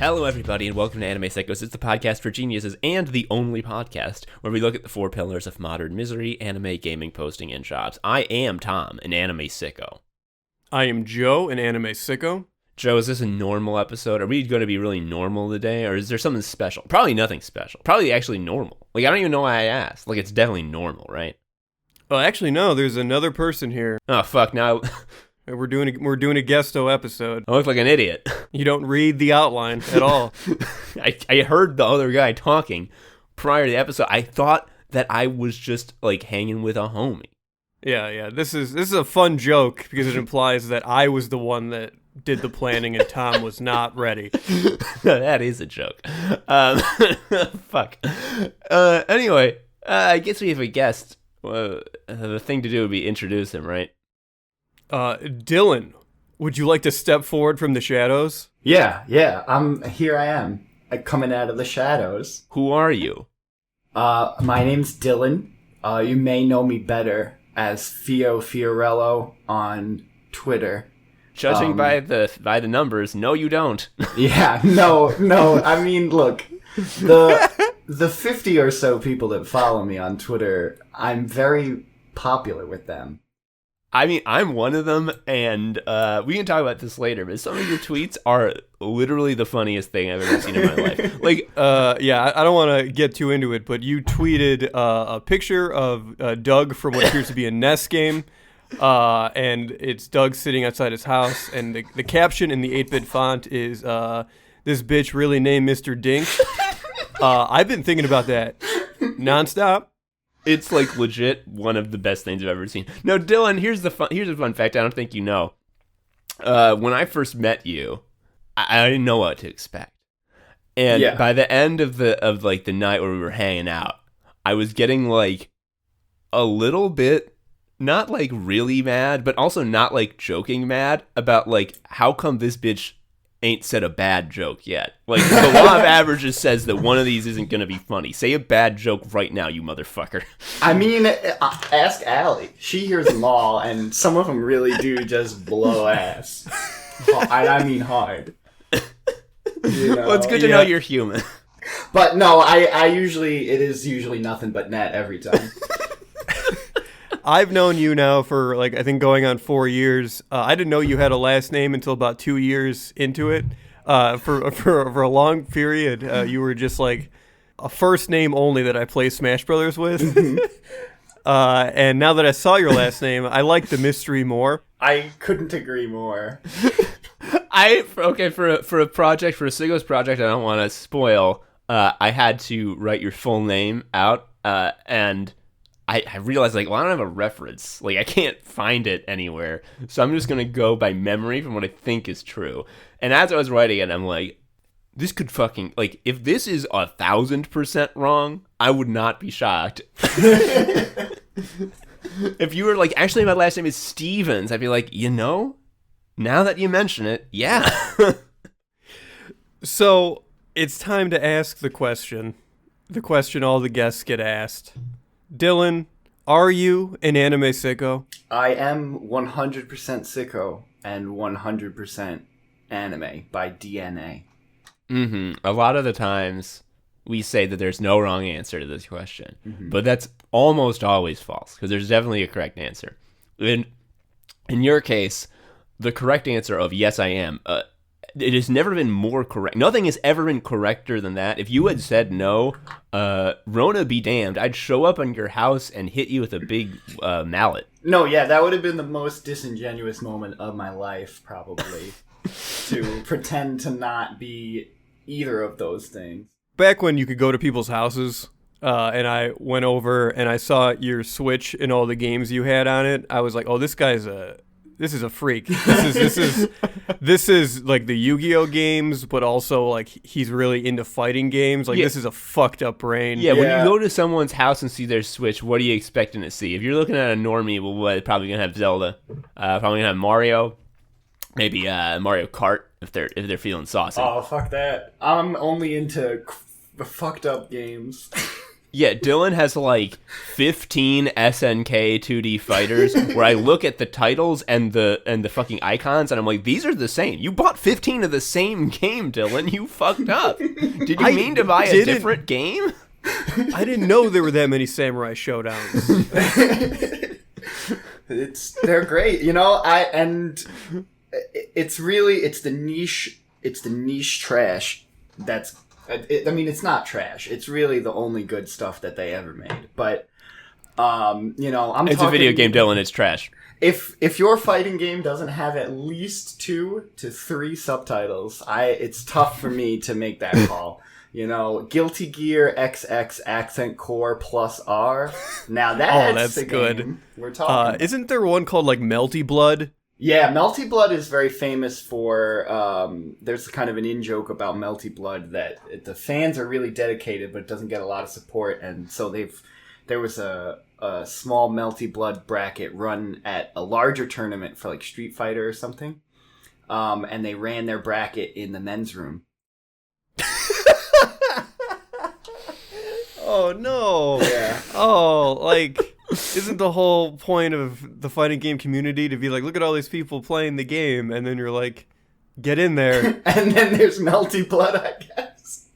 Hello, everybody, and welcome to Anime Psychos. It's the podcast for geniuses and the only podcast where we look at the four pillars of modern misery, anime, gaming, posting, and jobs. I am Tom, an anime sicko. I am Joe, an anime sicko. Joe, is this a normal episode? Are we going to be really normal today, or is there something special? Probably nothing special. Probably actually normal. Like, I don't even know why I asked. Like, it's definitely normal, right? Well, actually, no. There's another person here. Oh, fuck, now... We're doing a Guesto episode. I look like an idiot. You don't read the outline at all. I heard the other guy talking prior to the episode. I thought that I was just, like, hanging with a homie. Yeah. This is a fun joke because it implies that I was the one that did the planning and Tom was not ready. That is a joke. Fuck. Anyway, I guess we have a guest. The thing to do would be introduce him, right? Dylan, would you like to step forward from the shadows? Yeah. Here I am, coming out of the shadows. Who are you? My name's Dylan. You may know me better as Theo Fiorello on Twitter. Judging by the numbers, no, you don't. Yeah, no. I mean, look, the 50 or so people that follow me on Twitter, I'm very popular with them. I mean, I'm one of them, and we can talk about this later, but some of your tweets are literally the funniest thing I've ever seen in my life. Like, yeah, I don't want to get too into it, but you tweeted a picture of Doug from what appears to be a NES game, and it's Doug sitting outside his house, and the caption in the 8-bit font is, this bitch really named Mr. Dink. I've been thinking about that nonstop. It's like legit one of the best things I've ever seen. No, Dylan, here's a fun fact I don't think you know. When I first met you, I didn't know what to expect. And by the end of the night where we were hanging out, I was getting like a little bit not like really mad, but also not like joking mad about like how come this bitch ain't said a bad joke yet. Like, the law of averages says that one of these isn't going to be funny. Say a bad joke right now, you motherfucker. I mean, ask Allie. She hears them all, and some of them really do just blow ass. I mean hard. You know? Well, it's good to know you're human. But no, it is usually nothing but net every time. I've known you now for, like, I think going on 4 years. I didn't know you had a last name until about 2 years into it. For a long period, you were just, like, a first name only that I play Smash Brothers with. And now that I saw your last name, I like the mystery more. I couldn't agree more. For a project, for a Sigos project I don't want to spoil, I had to write your full name out, and... I realized, like, well, I don't have a reference. Like, I can't find it anywhere. So I'm just going to go by memory from what I think is true. And as I was writing it, I'm like, this could fucking... Like, if this is 1,000% wrong, I would not be shocked. If you were like, actually, my last name is Stevens, I'd be like, you know, now that you mention it, yeah. So, it's time to ask the question all the guests get asked. Dylan, are you an anime sicko? I am 100% sicko and 100% anime by DNA. Mm-hmm. A lot of the times we say that there's no wrong answer to this question, but that's almost always false because there's definitely a correct answer. In your case, the correct answer of yes, I am. It has never been more correct. Nothing has ever been correcter than that. If you had said no, Rona be damned, I'd show up on your house and hit you with a big mallet. No, yeah, that would have been the most disingenuous moment of my life, probably, to pretend to not be either of those things. Back when you could go to people's houses, and I went over and I saw your Switch and all the games you had on it, I was like, oh, this is a freak. This is like the Yu-Gi-Oh games, but also like he's really into fighting games. Like, this is a fucked up brain. Yeah, when you go to someone's house and see their Switch, what are you expecting to see? If you're looking at a normie, well, probably gonna have Zelda, probably gonna have Mario, maybe Mario Kart if they're feeling saucy. Oh, fuck that! I'm only into fucked up games. Yeah, Dylan has like 15 SNK 2D fighters where I look at the titles and the fucking icons and I'm like, these are the same. You bought 15 of the same game, Dylan. You fucked up. Did you mean to buy a different game? I didn't know there were that many Samurai Showdowns. They're great, you know. It's the niche trash that's. I mean, it's not trash. It's really the only good stuff that they ever made. But, you know, It's a video game, Dylan. It's trash. If your fighting game doesn't have at least 2 to 3 subtitles, it's tough for me to make that call. You know, Guilty Gear XX Accent Core plus R. Now that's the good. Game we're talking. Isn't there one called like Melty Blood? Yeah, Melty Blood is very famous for, there's kind of an in-joke about Melty Blood that the fans are really dedicated, but it doesn't get a lot of support, and so there was a small Melty Blood bracket run at a larger tournament for like Street Fighter or something, and they ran their bracket in the men's room. Oh, no. Yeah. Oh, like... Isn't the whole point of the fighting game community to be like, look at all these people playing the game, and then you're like, get in there. And then there's Melty Blood, I guess.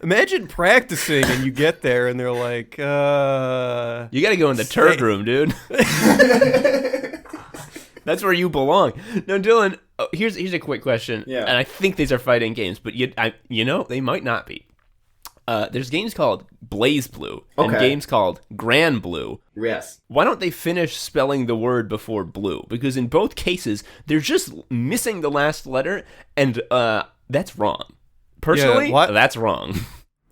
Imagine practicing and you get there and they're like, You gotta go in the turd room, dude. That's where you belong. No, Dylan, here's a quick question. Yeah. And I think these are fighting games, but you know, they might not be. There's games called Blaze Blue and games called Gran Blue. Yes. Why don't they finish spelling the word before blue? Because in both cases, they're just missing the last letter, and that's wrong. Personally, that's wrong.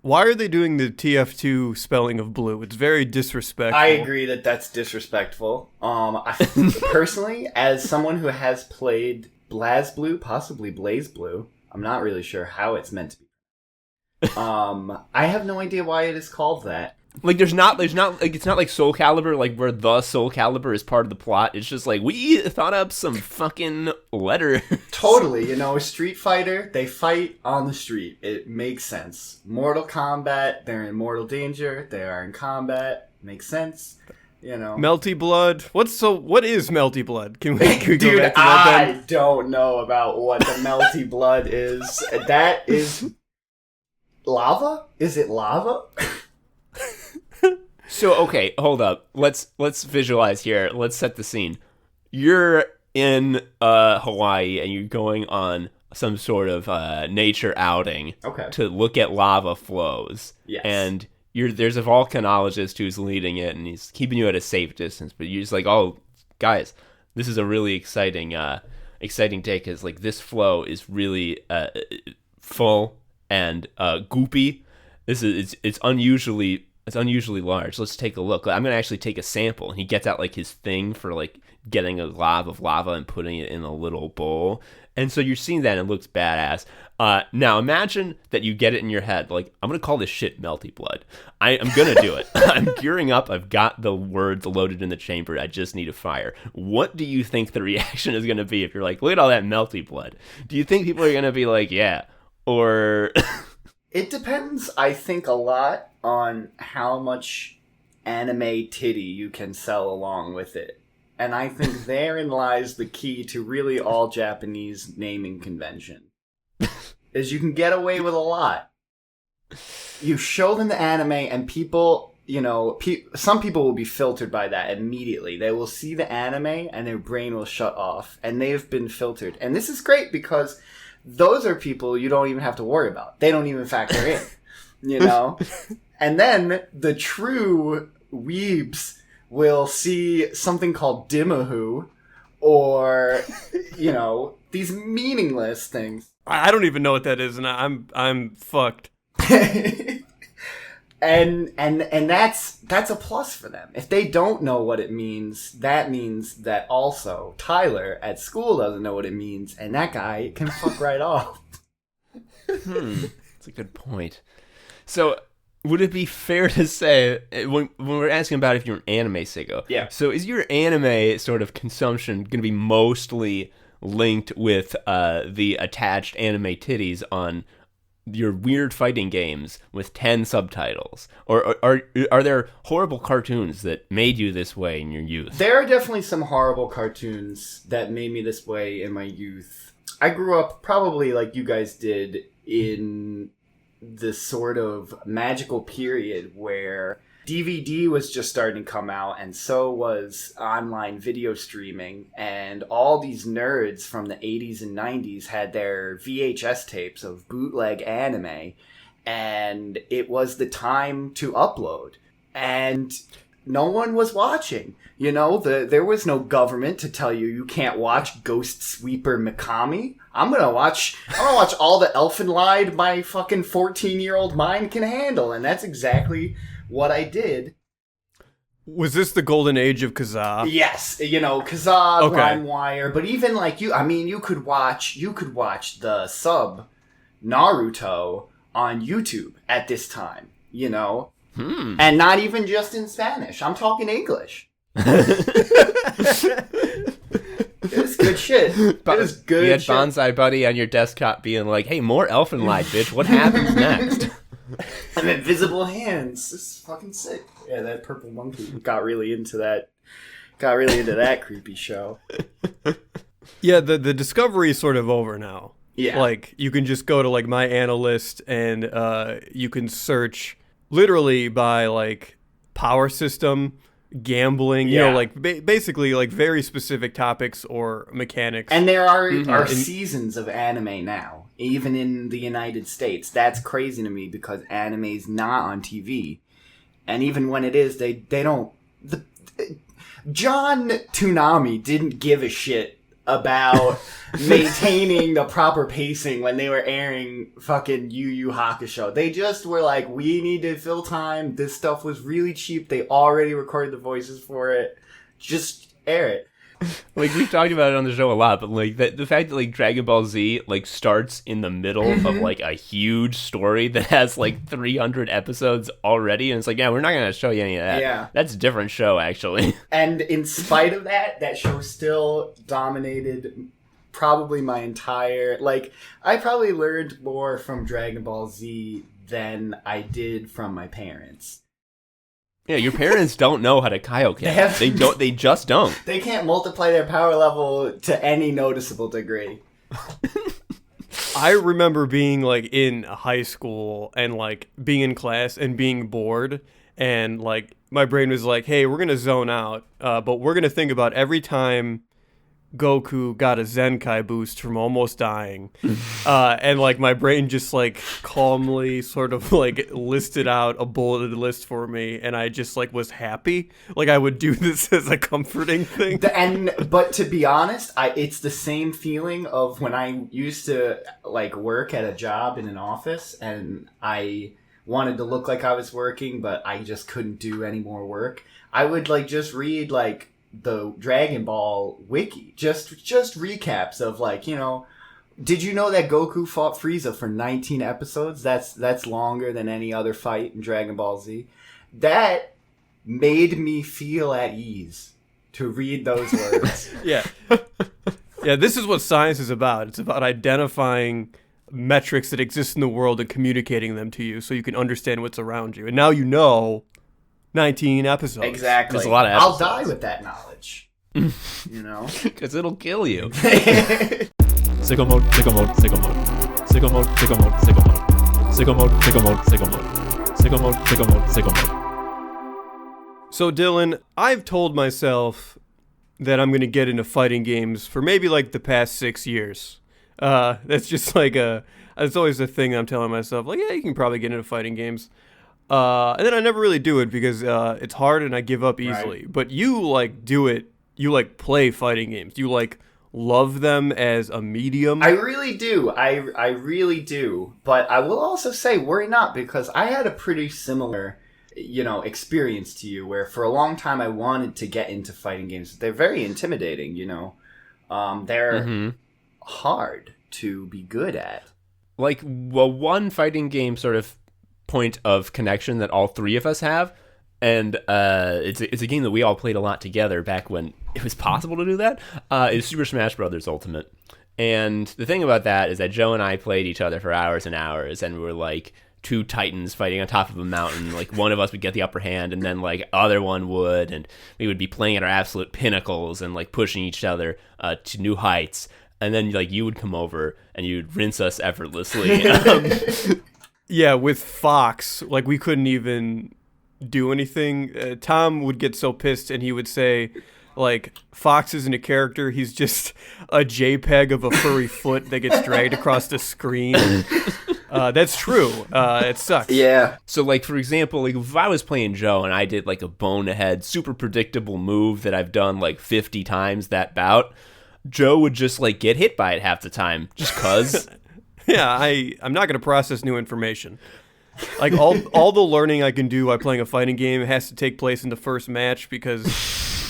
Why are they doing the TF2 spelling of blue? It's very disrespectful. I agree that's disrespectful. Personally, as someone who has played Blaze Blue, possibly Blaze Blue, I'm not really sure how it's meant to be. I have no idea why it is called that. Like, there's not like, it's not like Soul Calibur, like where the Soul Calibur is part of the plot. It's just like, we thought up some fucking letter. Totally, you know, Street Fighter, they fight on the street. It makes sense. Mortal Kombat, they're in mortal danger. They are in combat. Makes sense. You know. Melty Blood. What is Melty Blood? Can we Dude, go back to that then? I don't know about what the Melty Blood is. That is lava? Is it lava? So, okay, hold up. Let's visualize here. Let's set the scene. You're in Hawaii and you're going on some sort of nature outing to look at lava flows. Yes. And there's a volcanologist who's leading it and he's keeping you at a safe distance, but you're just like, oh, guys, this is a really exciting day because like this flow is really full and goopy. It's unusually large. Let's take a look. I'm gonna actually take a sample. And he gets out like his thing for like getting a glob of lava and putting it in a little bowl. And so you're seeing that and it looks badass. Now imagine that you get it in your head. Like, I'm gonna call this shit Melty Blood. I'm gonna do it. I'm gearing up. I've got the words loaded in the chamber. I just need to fire. What do you think the reaction is gonna be if you're like, look at all that Melty Blood? Do you think people are gonna be like, yeah, or? It depends, I think, a lot on how much anime titty you can sell along with it. And I think therein lies the key to really all Japanese naming convention. Is you can get away with a lot. You show them the anime and people, you know, some people will be filtered by that immediately. They will see the anime and their brain will shut off. And they've been filtered. And this is great because those are people you don't even have to worry about. They don't even factor in, you know? And then the true weebs will see something called Dimahoo or, you know, these meaningless things. I don't even know what that is, and I'm fucked. And that's a plus for them. If they don't know what it means, that means that also Tyler at school doesn't know what it means, and that guy can fuck right off. That's a good point. So, would it be fair to say, when we're asking about if you're an anime sicko, yeah. So is your anime sort of consumption going to be mostly linked with the attached anime titties on your weird fighting games with 10 subtitles? Or are there horrible cartoons that made you this way in your youth? There are definitely some horrible cartoons that made me this way in my youth. I grew up probably like you guys did in the sort of magical period where DVD was just starting to come out, and so was online video streaming, and all these nerds from the 80s and 90s had their VHS tapes of bootleg anime, and it was the time to upload, and no one was watching. You know, there was no government to tell you can't watch Ghost Sweeper Mikami. I'm gonna watch all the Elfenlied my fucking 14-year-old mind can handle, and that's exactly what I did. Was this the golden age of Kazaa? Yes, you know, Kazaa, Okay. LimeWire, but even like you could watch the sub Naruto on YouTube at this time, you know, and not even just in Spanish. I'm talking English. It was good shit. It was good. You had shit. Bonsai Buddy on your desktop being like, "Hey, more Elfenlied, bitch. What happens next?" And invisible hands. This is fucking sick. Yeah, that purple monkey got really into that. Got really into that creepy show. Yeah, the discovery is sort of over now. Yeah. Like, you can just go to, like, My Analyst, and you can search literally by, like, power system, gambling, you know, like, basically, like, very specific topics or mechanics. And there are seasons of anime now, even in the United States. That's crazy to me because anime's not on TV. And even when it is, they don't... John Toonami didn't give a shit about maintaining the proper pacing when they were airing fucking Yu Yu Hakusho. They just were like, we need to fill time. This stuff was really cheap. They already recorded the voices for it. Just air it. Like, we've talked about it on the show a lot, but like the fact that like Dragon Ball Z like starts in the middle of like a huge story that has like 300 episodes already, and it's like, yeah, we're not gonna show you any of that. Yeah. That's a different show, actually. And in spite of that, that show still dominated probably my entire... Like, I probably learned more from Dragon Ball Z than I did from my parents. Yeah, your parents don't know how to Kaioken. They just don't. They can't multiply their power level to any noticeable degree. I remember being, like, in high school and, like, being in class and being bored, and, like, my brain was like, hey, we're going to zone out, but we're going to think about every time Goku got a Zenkai boost from almost dying. And, like, my brain just, like, calmly sort of, like, listed out a bulleted list for me, and I just, like, was happy. Like, I would do this as a comforting thing. But to be honest, it's the same feeling of when I used to, like, work at a job in an office, and I wanted to look like I was working, but I just couldn't do any more work. I would, like, just read, like, the Dragon Ball wiki, just recaps of, like, you know, did you know that Goku fought Frieza for 19 episodes? That's longer than any other fight in Dragon Ball Z. That made me feel at ease to read those words. Yeah. Yeah, this is what science is about. It's about identifying metrics that exist in the world and communicating them to you so you can understand what's around you. And now you know 19 episodes. Exactly. There's a lot of I'll episodes. die with that knowledge. You know? Because it'll kill you. Sicko mode, sicko mode, sicko mode. Sicko mode, sicko mode, sicko mode. Sicko mode, sicko mode, sicko mode. Sicko mode, sicko mode, sicko mode. So, Dylan, I've told myself that I'm going to get into fighting games for maybe like the past 6 years. That's just like it's always a thing I'm telling myself, like, yeah, you can probably get into fighting games. And then I never really do it because it's hard and I give up easily. Right. But you, like, do it. You, like, play fighting games. You, like, love them as a medium. I really do. I really do. But I will also say, worry not, because I had a pretty similar, you know, experience to you, where for a long time I wanted to get into fighting games. They're very intimidating, you know. They're hard to be good at. Like, well, one fighting game sort of point of connection that all three of us have, and it's a game that we all played a lot together back when it was possible to do that, is Super Smash Brothers Ultimate. And the thing about that is that Joe and I played each other for hours and hours, and we were like two titans fighting on top of a mountain. Like one of us would get the upper hand, and then like other one would, and we would be playing at our absolute pinnacles and like pushing each other to new heights. And then like you would come over and you'd rinse us effortlessly. Yeah, with Fox, like we couldn't even do anything. Tom would get so pissed, and he would say, like, Fox isn't a character. He's just a JPEG of a furry foot that gets dragged across the screen. That's true. It sucks. Yeah. So, like, for example, like if I was playing Joe and I did like a bone-ahead, super predictable move that I've done like 50 times that bout, Joe would just like get hit by it half the time just cause. Yeah, I'm not going to process new information. Like all the learning I can do by playing a fighting game has to take place in the first match because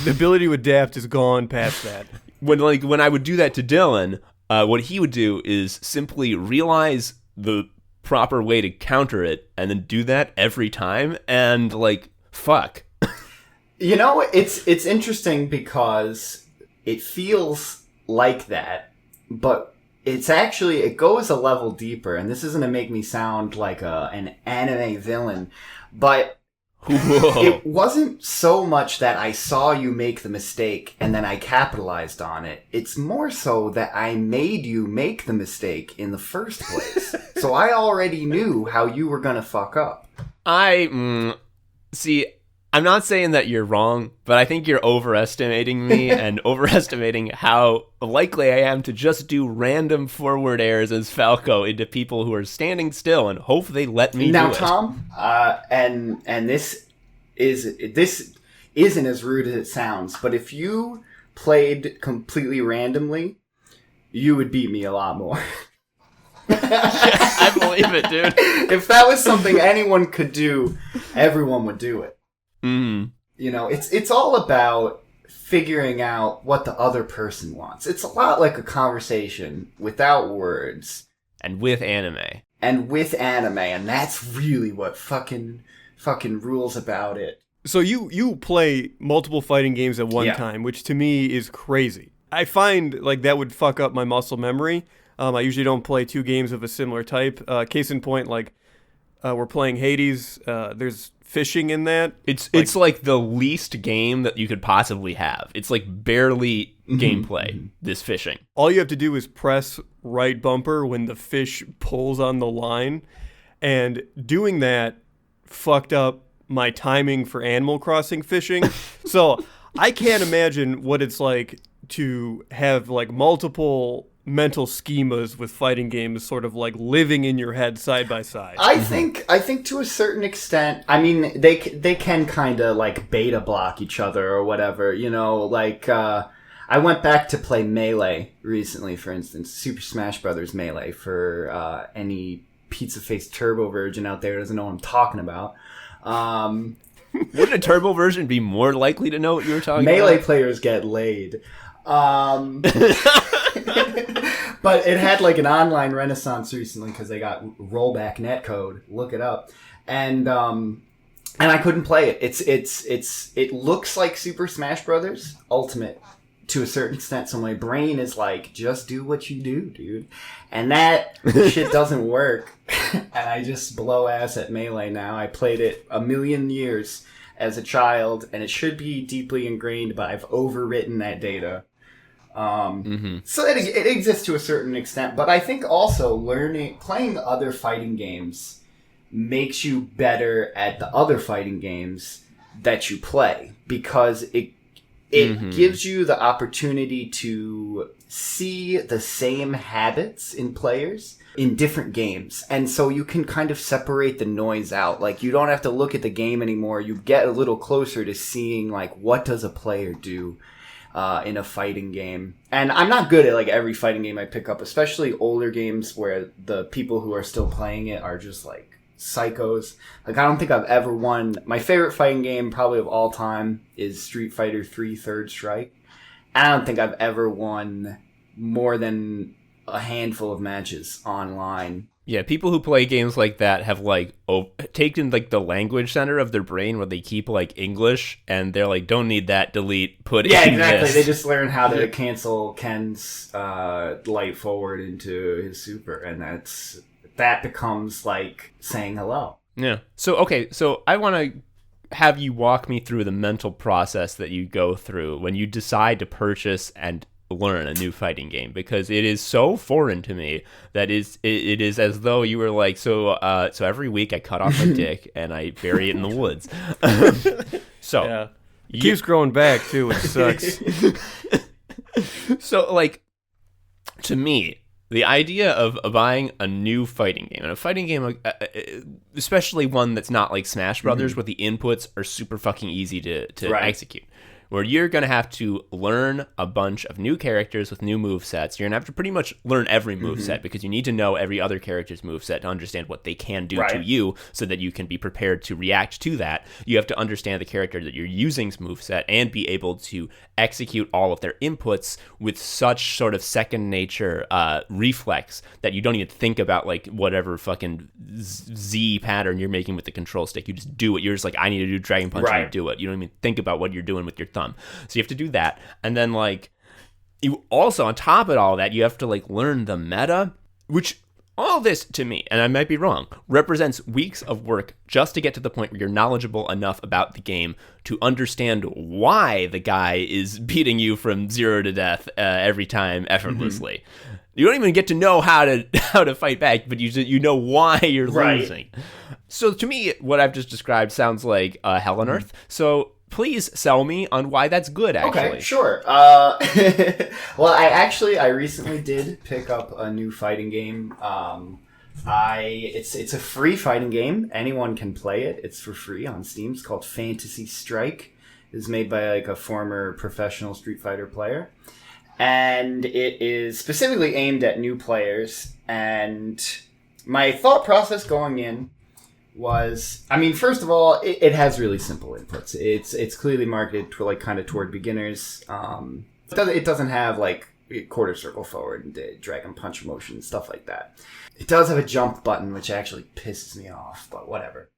the ability to adapt is gone past that. When I would do that to Dylan, what he would do is simply realize the proper way to counter it and then do that every time and like fuck. You know, it's interesting because it feels like that, but it's actually, it goes a level deeper, and this isn't to make me sound like an anime villain, but Whoa. it wasn't so much that I saw you make the mistake and then I capitalized on it. It's more so that I made you make the mistake in the first place. So I already knew how you were gonna fuck up. See, I'm not saying that you're wrong, but I think you're overestimating me and overestimating how likely I am to just do random forward airs as Falco into people who are standing still and hope they let me Now, do it. Tom, and this isn't as rude as it sounds, but if you played completely randomly, you would beat me a lot more. I believe it, dude. If that was something anyone could do, everyone would do it. Mm. You know, it's all about figuring out what the other person wants. It's a lot like a conversation without words. And with anime. And with anime, and that's really what fucking rules about it. So you play multiple fighting games at one time, which to me is crazy. I find like that would fuck up my muscle memory. I usually don't play two games of a similar type. Case in point, like we're playing Hades. There's fishing in that. It's like the least game that you could possibly have. It's like barely gameplay, this fishing. All you have to do is press right bumper when the fish pulls on the line. And doing that fucked up my timing for Animal Crossing fishing. So I can't imagine what it's like to have like multiple mental schemas with fighting games sort of like living in your head side by side. I think to a certain extent, I mean, they can kind of like beta block each other or whatever, you know, like I went back to play Melee recently, for instance, Super Smash Brothers Melee, for any pizza face turbo virgin out there who doesn't know what I'm talking about. Wouldn't a turbo version be more likely to know what you were talking Melee about? players get laid. But it had like an online renaissance recently because they got rollback netcode. Look it up, and I couldn't play it. It looks like Super Smash Brothers Ultimate to a certain extent. So my brain is like, just do what you do, dude, and that shit doesn't work. And I just blow ass at Melee now. I played it a million years as a child, and it should be deeply ingrained, but I've overwritten that data. So it exists to a certain extent, but I think also playing other fighting games makes you better at the other fighting games that you play, because it gives you the opportunity to see the same habits in players in different games. And so you can kind of separate the noise out. Like, you don't have to look at the game anymore. You get a little closer to seeing, like, what does a player do in a fighting game. And I'm not good at like every fighting game I pick up, especially older games where the people who are still playing it are just like psychos. Like, I don't think I've ever won. My favorite fighting game probably of all time is Street Fighter 3 Third Strike. I don't think I've ever won more than a handful of matches online. Yeah, people who play games like that have like taken like the language center of their brain where they keep like English, and they're like, don't need that, delete, put Yeah, in exactly. this. They just learn how to cancel Ken's light forward into his super, and that becomes like saying hello. Yeah. So I want to have you walk me through the mental process that you go through when you decide to purchase and learn a new fighting game, because it is so foreign to me that it is as though you were like, so every week I cut off my dick and I bury it in the woods. So Yeah. It keeps growing back too, which sucks. So like, to me, the idea of buying a new fighting game, and a fighting game, especially one that's not like Smash Brothers, where the inputs are super fucking easy to Right. execute, where you're going to have to learn a bunch of new characters with new movesets. You're going to have to pretty much learn every moveset, because you need to know every other character's moveset to understand what they can do to Right. you, so that you can be prepared to react to that. You have to understand the character that you're using's moveset and be able to execute all of their inputs with such sort of second nature reflex that you don't even think about like whatever fucking Z pattern you're making with the control stick. You just do it. You're just like, I need to do Dragon Punch, and you Right. do it. You don't even think about what you're doing with your thumb. So you have to do that. And then like, you also, on top of all that, you have to like learn the meta, which all this to me, and I might be wrong, represents weeks of work just to get to the point where you're knowledgeable enough about the game to understand why the guy is beating you from 0 to death every time effortlessly. You don't even get to know how to fight back, but you know why you're Right. losing. So to me, what I've just described sounds like Hell on Earth. So please sell me on why that's good, actually. Okay, sure. Well, I recently did pick up a new fighting game. It's a free fighting game. Anyone can play it. It's for free on Steam. It's called Fantasy Strike. It's made by like a former professional Street Fighter player, and it is specifically aimed at new players. And my thought process going in was, I mean, first of all, it has really simple inputs. It's clearly marketed to like kind of toward beginners. It doesn't have like quarter circle forward and dragon punch motion, stuff like that. It does have a jump button, which actually pisses me off, but whatever.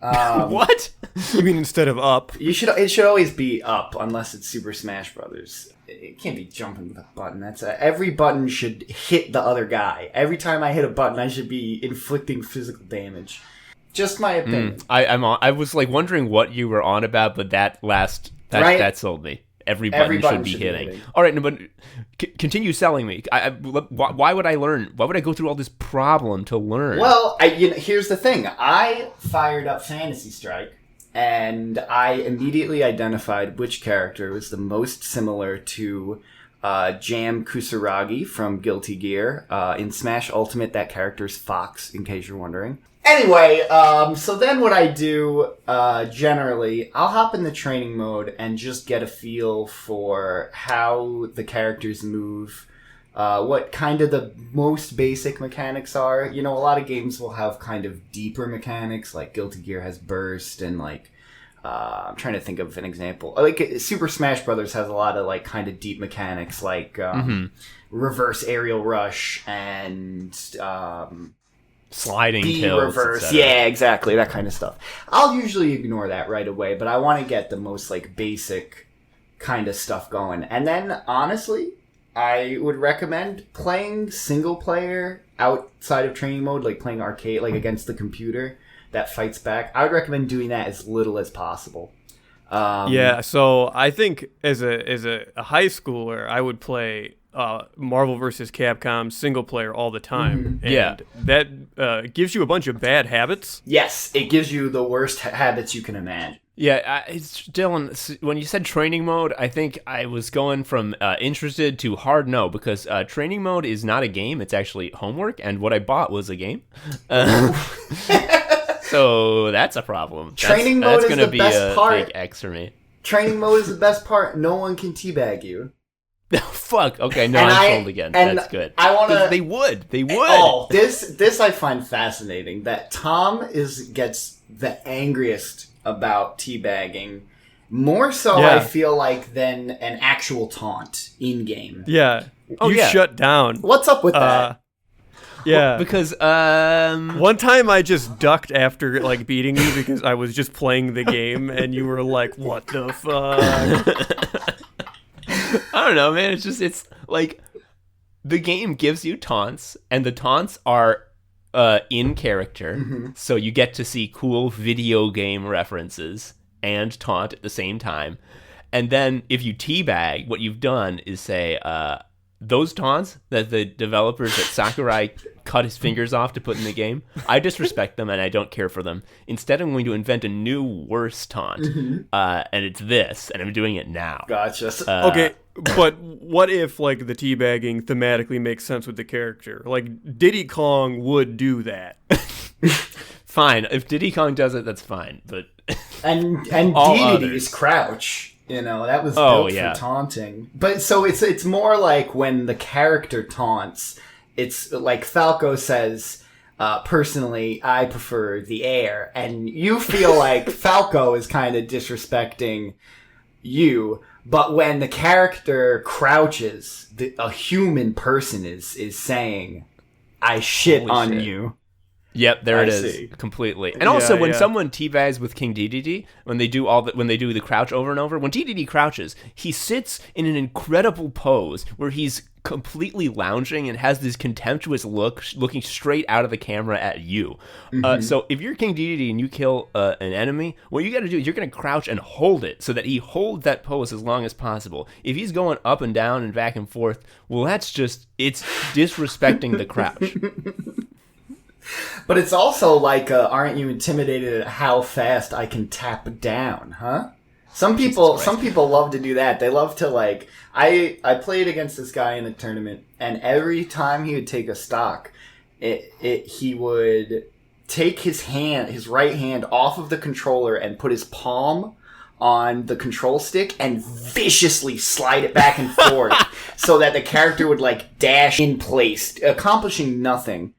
What? You mean instead of up? It should always be up unless it's Super Smash Brothers. It can't be jumping with a button. Every button should hit the other guy. Every time I hit a button, I should be inflicting physical damage. Just my opinion. I was like wondering what you were on about, but that that sold me. Every button should be hitting. All right, no, but continue selling me. Why would I learn? Why would I go through all this problem to learn? Well, here's the thing. I fired up Fantasy Strike, and I immediately identified which character was the most similar to Jam Kusaragi from Guilty Gear. In Smash Ultimate, that character's Fox, in case you're wondering. Anyway, so then what I do, generally, I'll hop in the training mode and just get a feel for how the characters move, what kind of the most basic mechanics are. You know, a lot of games will have kind of deeper mechanics, like Guilty Gear has Burst, and like, I'm trying to think of an example. Like, Super Smash Brothers has a lot of, like, kind of deep mechanics, like, reverse aerial rush and, sliding B kills, reverse, etc. yeah, exactly, that kind of stuff. I'll usually ignore that right away, but I want to get the most like basic kind of stuff going. And then honestly, I would recommend playing single player outside of training mode, like playing arcade, like against the computer that fights back. I would recommend doing that as little as possible. Yeah, so I think as a high schooler, I would play Marvel vs. Capcom single player all the time. And Yeah. that gives you a bunch of bad habits. Yes, it gives you the worst habits you can imagine. Yeah, it's Dylan. When you said training mode, I think I was going from interested to hard no, because training mode is not a game; it's actually homework. And what I bought was a game, so that's a problem. Training that's mode is gonna the be best a part. big X for me. Training mode is the best part. No one can teabag you. Fuck. Okay, no, And I'm I- sold again. and That's good. I wanna- 'Cause They would. Oh, this I find fascinating. That Tom gets the angriest about teabagging, more so Yeah. I feel like than an actual taunt in game. Yeah. Oh, you yeah. shut down. What's up with that? Yeah. Because One time I just ducked after like beating you because I was just playing the game and you were like, "What the fuck?" I don't know, man. It's like the game gives you taunts, and the taunts are in character, so you get to see cool video game references and taunt at the same time. And then if you teabag, what you've done is say, those taunts that the developers at Sakurai cut his fingers off to put in the game, I disrespect them and I don't care for them. Instead, I'm going to invent a new, worse taunt, and it's this, and I'm doing it now. Gotcha. Okay, but what if like the teabagging thematically makes sense with the character? Like Diddy Kong would do that. Fine, if Diddy Kong does it, that's fine. But and all DDD's others. crouch, that was built for taunting. But so it's more like when the character taunts, it's like Falco says, personally, I prefer the air, and you feel like Falco is kind of disrespecting you. But when the character crouches, a human person is saying, "I shit Holy on shit. you." Yep, there it I is, see. completely. And also, when yeah. someone teabags with King DDD, when they do the crouch over and over, when DDD crouches, he sits in an incredible pose where he's completely lounging and has this contemptuous look, looking straight out of the camera at you. So if you're King DDD and you kill an enemy, what you got to do is you're going to crouch and hold it so that he holds that pose as long as possible. If he's going up and down and back and forth, well, it's disrespecting the crouch. But it's also like, aren't you intimidated at how fast I can tap down, huh? Some people love to do that. They love to like. I played against this guy in a tournament, and every time he would take a stock, he would take his right hand off of the controller and put his palm on the control stick and viciously slide it back and forth so that the character would like dash in place, accomplishing nothing.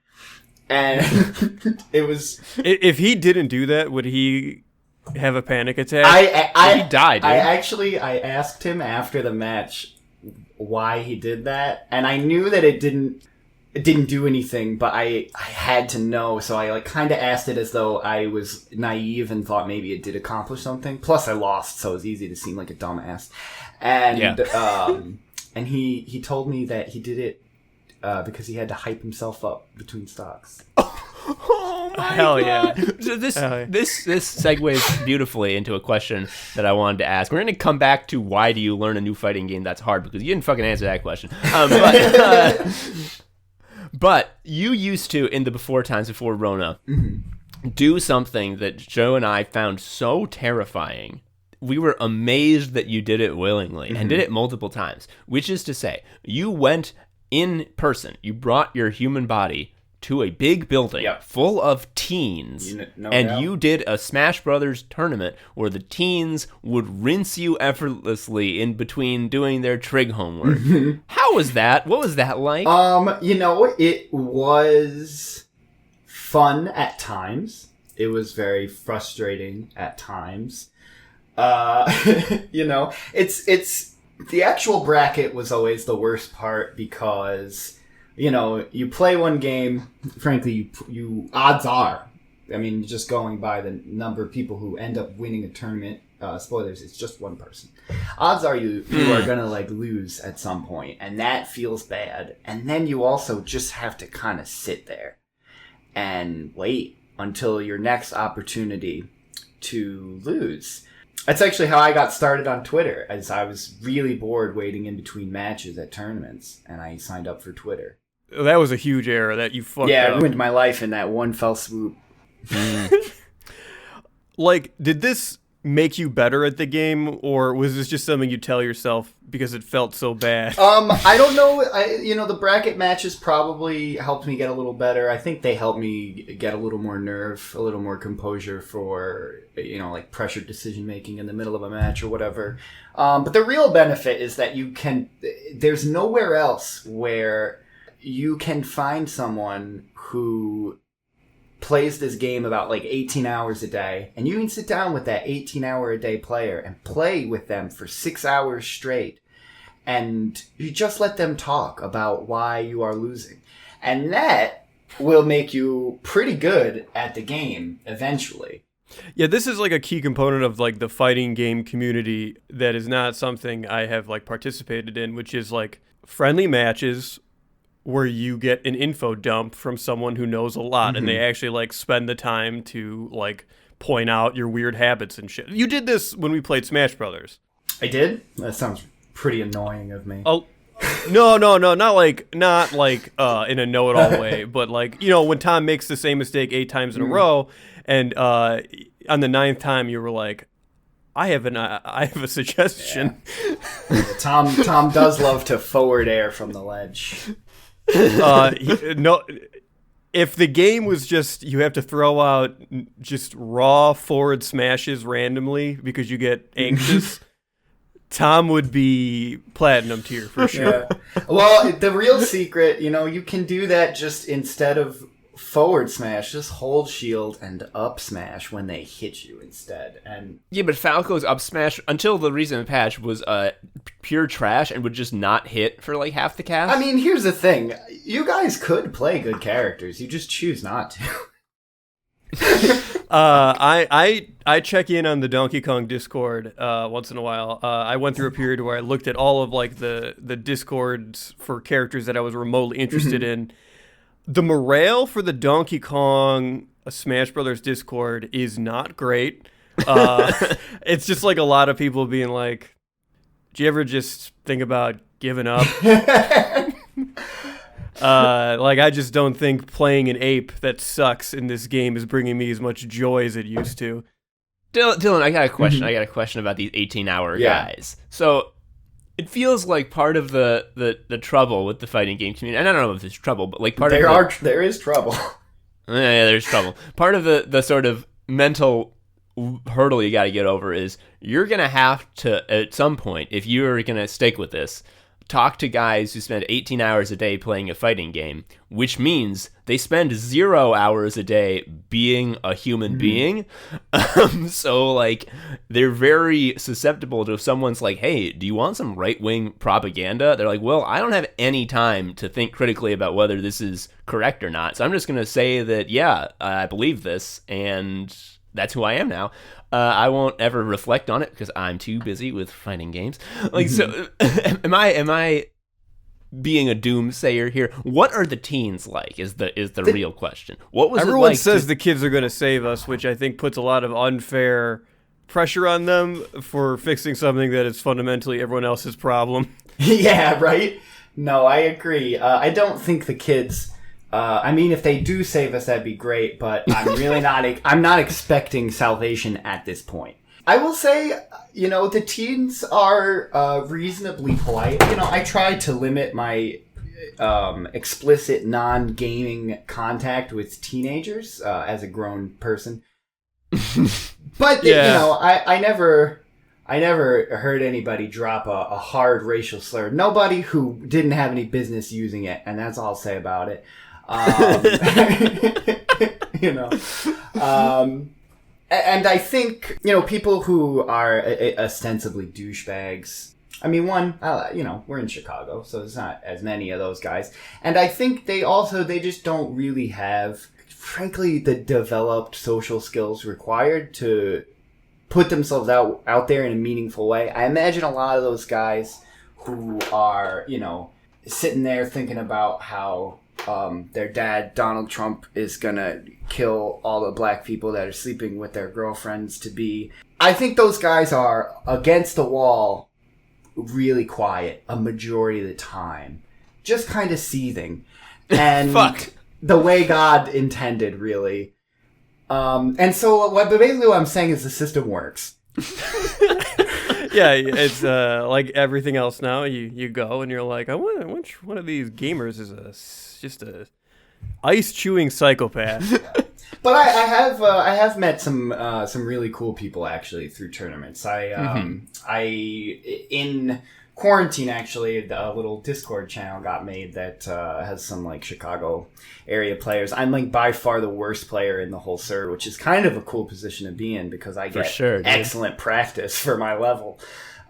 And it was. If he didn't do that, would he have a panic attack? He died, dude. I asked him after the match why he did that, and I knew that it didn't do anything, but I had to know, so I like kind of asked it as though I was naive and thought maybe it did accomplish something. Plus, I lost, so it was easy to seem like a dumbass. And and he told me that he did it because he had to hype himself up between stocks. Oh my Hell yeah. God. So this Hell yeah. this segues beautifully into a question that I wanted to ask. We're going to come back to why do you learn a new fighting game that's hard, because you didn't fucking answer that question. But you used to, in the before Rona, do something that Joe and I found so terrifying. We were amazed that you did it willingly and did it multiple times, which is to say, you went in person. You brought your human body to a big building full of teens, and you did a Smash Brothers tournament where the teens would rinse you effortlessly in between doing their trig homework. How was that? What was that like? It was fun at times. It was very frustrating at times. It's the actual bracket was always the worst part because, you play one game, frankly, you odds are, just going by the number of people who end up winning a tournament, spoilers, it's just one person. Odds are you are going to lose at some point, and that feels bad. And then you also just have to kind of sit there and wait until your next opportunity to lose. That's actually how I got started on Twitter, as I was really bored waiting in between matches at tournaments, and I signed up for Twitter. That was a huge error that you fucked Yeah, up. it ruined my life in that one fell swoop. Did this make you better at the game, or was this just something you tell yourself because it felt so bad? I don't know. The bracket matches probably helped me get a little better. I think they helped me get a little more nerve, a little more composure for, pressured decision making in the middle of a match or whatever. But the real benefit is that there's nowhere else where you can find someone who plays this game about 18 hours a day, and you can sit down with that 18-hour-a-day player and play with them for 6 hours straight, and you just let them talk about why you are losing. And that will make you pretty good at the game eventually. Yeah, this is like a key component of like the fighting game community that is not something I have like participated in, which is like friendly matches where you get an info dump from someone who knows a lot and they actually like spend the time to like point out your weird habits and shit. You did this when we played Smash Brothers. I did? That sounds pretty annoying of me. Oh, no, not like in a know-it-all way, but like, you know, when Tom makes the same mistake 8 times in a row, and on the 9th time you were like, I have a suggestion. Yeah. Tom does love to forward air from the ledge. No, if the game was just you have to throw out just raw forward smashes randomly because you get anxious, Tom would be platinum tier for sure. Yeah. Well, the real secret, you know, you can do that just instead of forward smash, just hold shield and up smash when they hit you instead. And yeah, but Falco's up smash until the recent patch was pure trash and would just not hit for like half the cast. I mean, here's the thing: you guys could play good characters, you just choose not to. I check in on the Donkey Kong Discord once in a while. I went through a period where I looked at all of like the Discords for characters that I was remotely interested in. The morale for the Donkey Kong Smash Brothers Discord is not great. It's just like a lot of people being like, "Do you ever just think about giving up?" Like, I just don't think playing an ape that sucks in this game is bringing me as much joy as it used to. Dylan, I got a question. I got a question about these 18-hour guys. So it feels like part of the trouble with the fighting game community, and I don't know if there's trouble, but like there is trouble. Yeah, there's trouble. Part of the sort of mental hurdle you got to get over is you're going to have to, at some point, if you're going to stick with this, talk to guys who spend 18 hours a day playing a fighting game, which means they spend 0 hours a day being a human being. So, like, they're very susceptible to if someone's like, hey, do you want some right-wing propaganda? They're like, well, I don't have any time to think critically about whether this is correct or not. So I'm just going to say that, yeah, I believe this, and that's who I am now. I won't ever reflect on it because I'm too busy with fighting games. Like, so am I being a doomsayer here? What are the teens like is the real question. What was everyone it like says the kids are going to save us, which I think puts a lot of unfair pressure on them for fixing something that is fundamentally everyone else's problem. Yeah, right? No, I agree. I don't think the kids... I mean, if they do save us, that'd be great, but I'm really I'm not expecting salvation at this point. I will say, you know, the teens are reasonably polite. You know, I try to limit my explicit non-gaming contact with teenagers as a grown person. But, you know, I never heard anybody drop a hard racial slur. Nobody who didn't have any business using it, and that's all I'll say about it. You know, and I think, you know, people who are ostensibly douchebags, I mean, you know, we're in Chicago, so there's not as many of those guys. And I think they just don't really have, frankly, the developed social skills required to put themselves out there in a meaningful way. I imagine a lot of those guys who are, you know, sitting there thinking about how their dad, Donald Trump, is gonna kill all the black people that are sleeping with their girlfriends to be. I think those guys are against the wall, really quiet a majority of the time, just kind of seething, and fuck the way God intended, really. And so basically what I'm saying is the system works. Yeah, it's like everything else now. You go and you're like, I wonder which one of these gamers is just a ice chewing psychopath. But I have met some really cool people actually through tournaments. In quarantine, actually, a little Discord channel got made that has some like Chicago area players. I'm like by far the worst player in the whole server, which is kind of a cool position to be in because I get excellent practice for my level.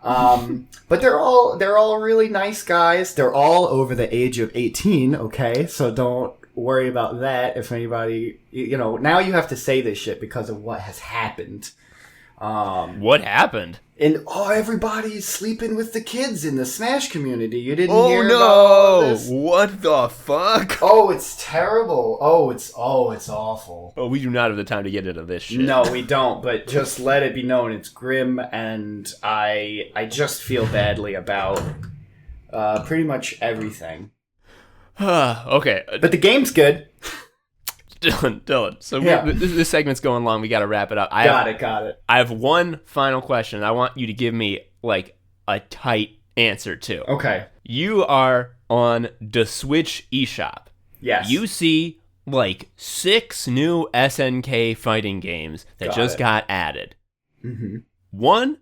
But they're all really nice guys. They're all over the age of 18. Okay, so don't worry about that if anybody, now you have to say this shit because of what has happened. What happened? And everybody's sleeping with the kids in the Smash community. You didn't Oh hear about all this? What the fuck? Oh, it's terrible. It's awful. Oh, we do not have the time to get into this shit. No, we don't, but just let it be known it's grim, and I just feel badly about pretty much everything. Okay. But the game's good. Dylan. So Yeah. this segment's going long. We got to wrap it up. Got it. I have one final question. I want you to give me like a tight answer to. Okay. You are on the Switch eShop. Yes. You see like 6 new SNK fighting games that Got got added. Mm-hmm. 1,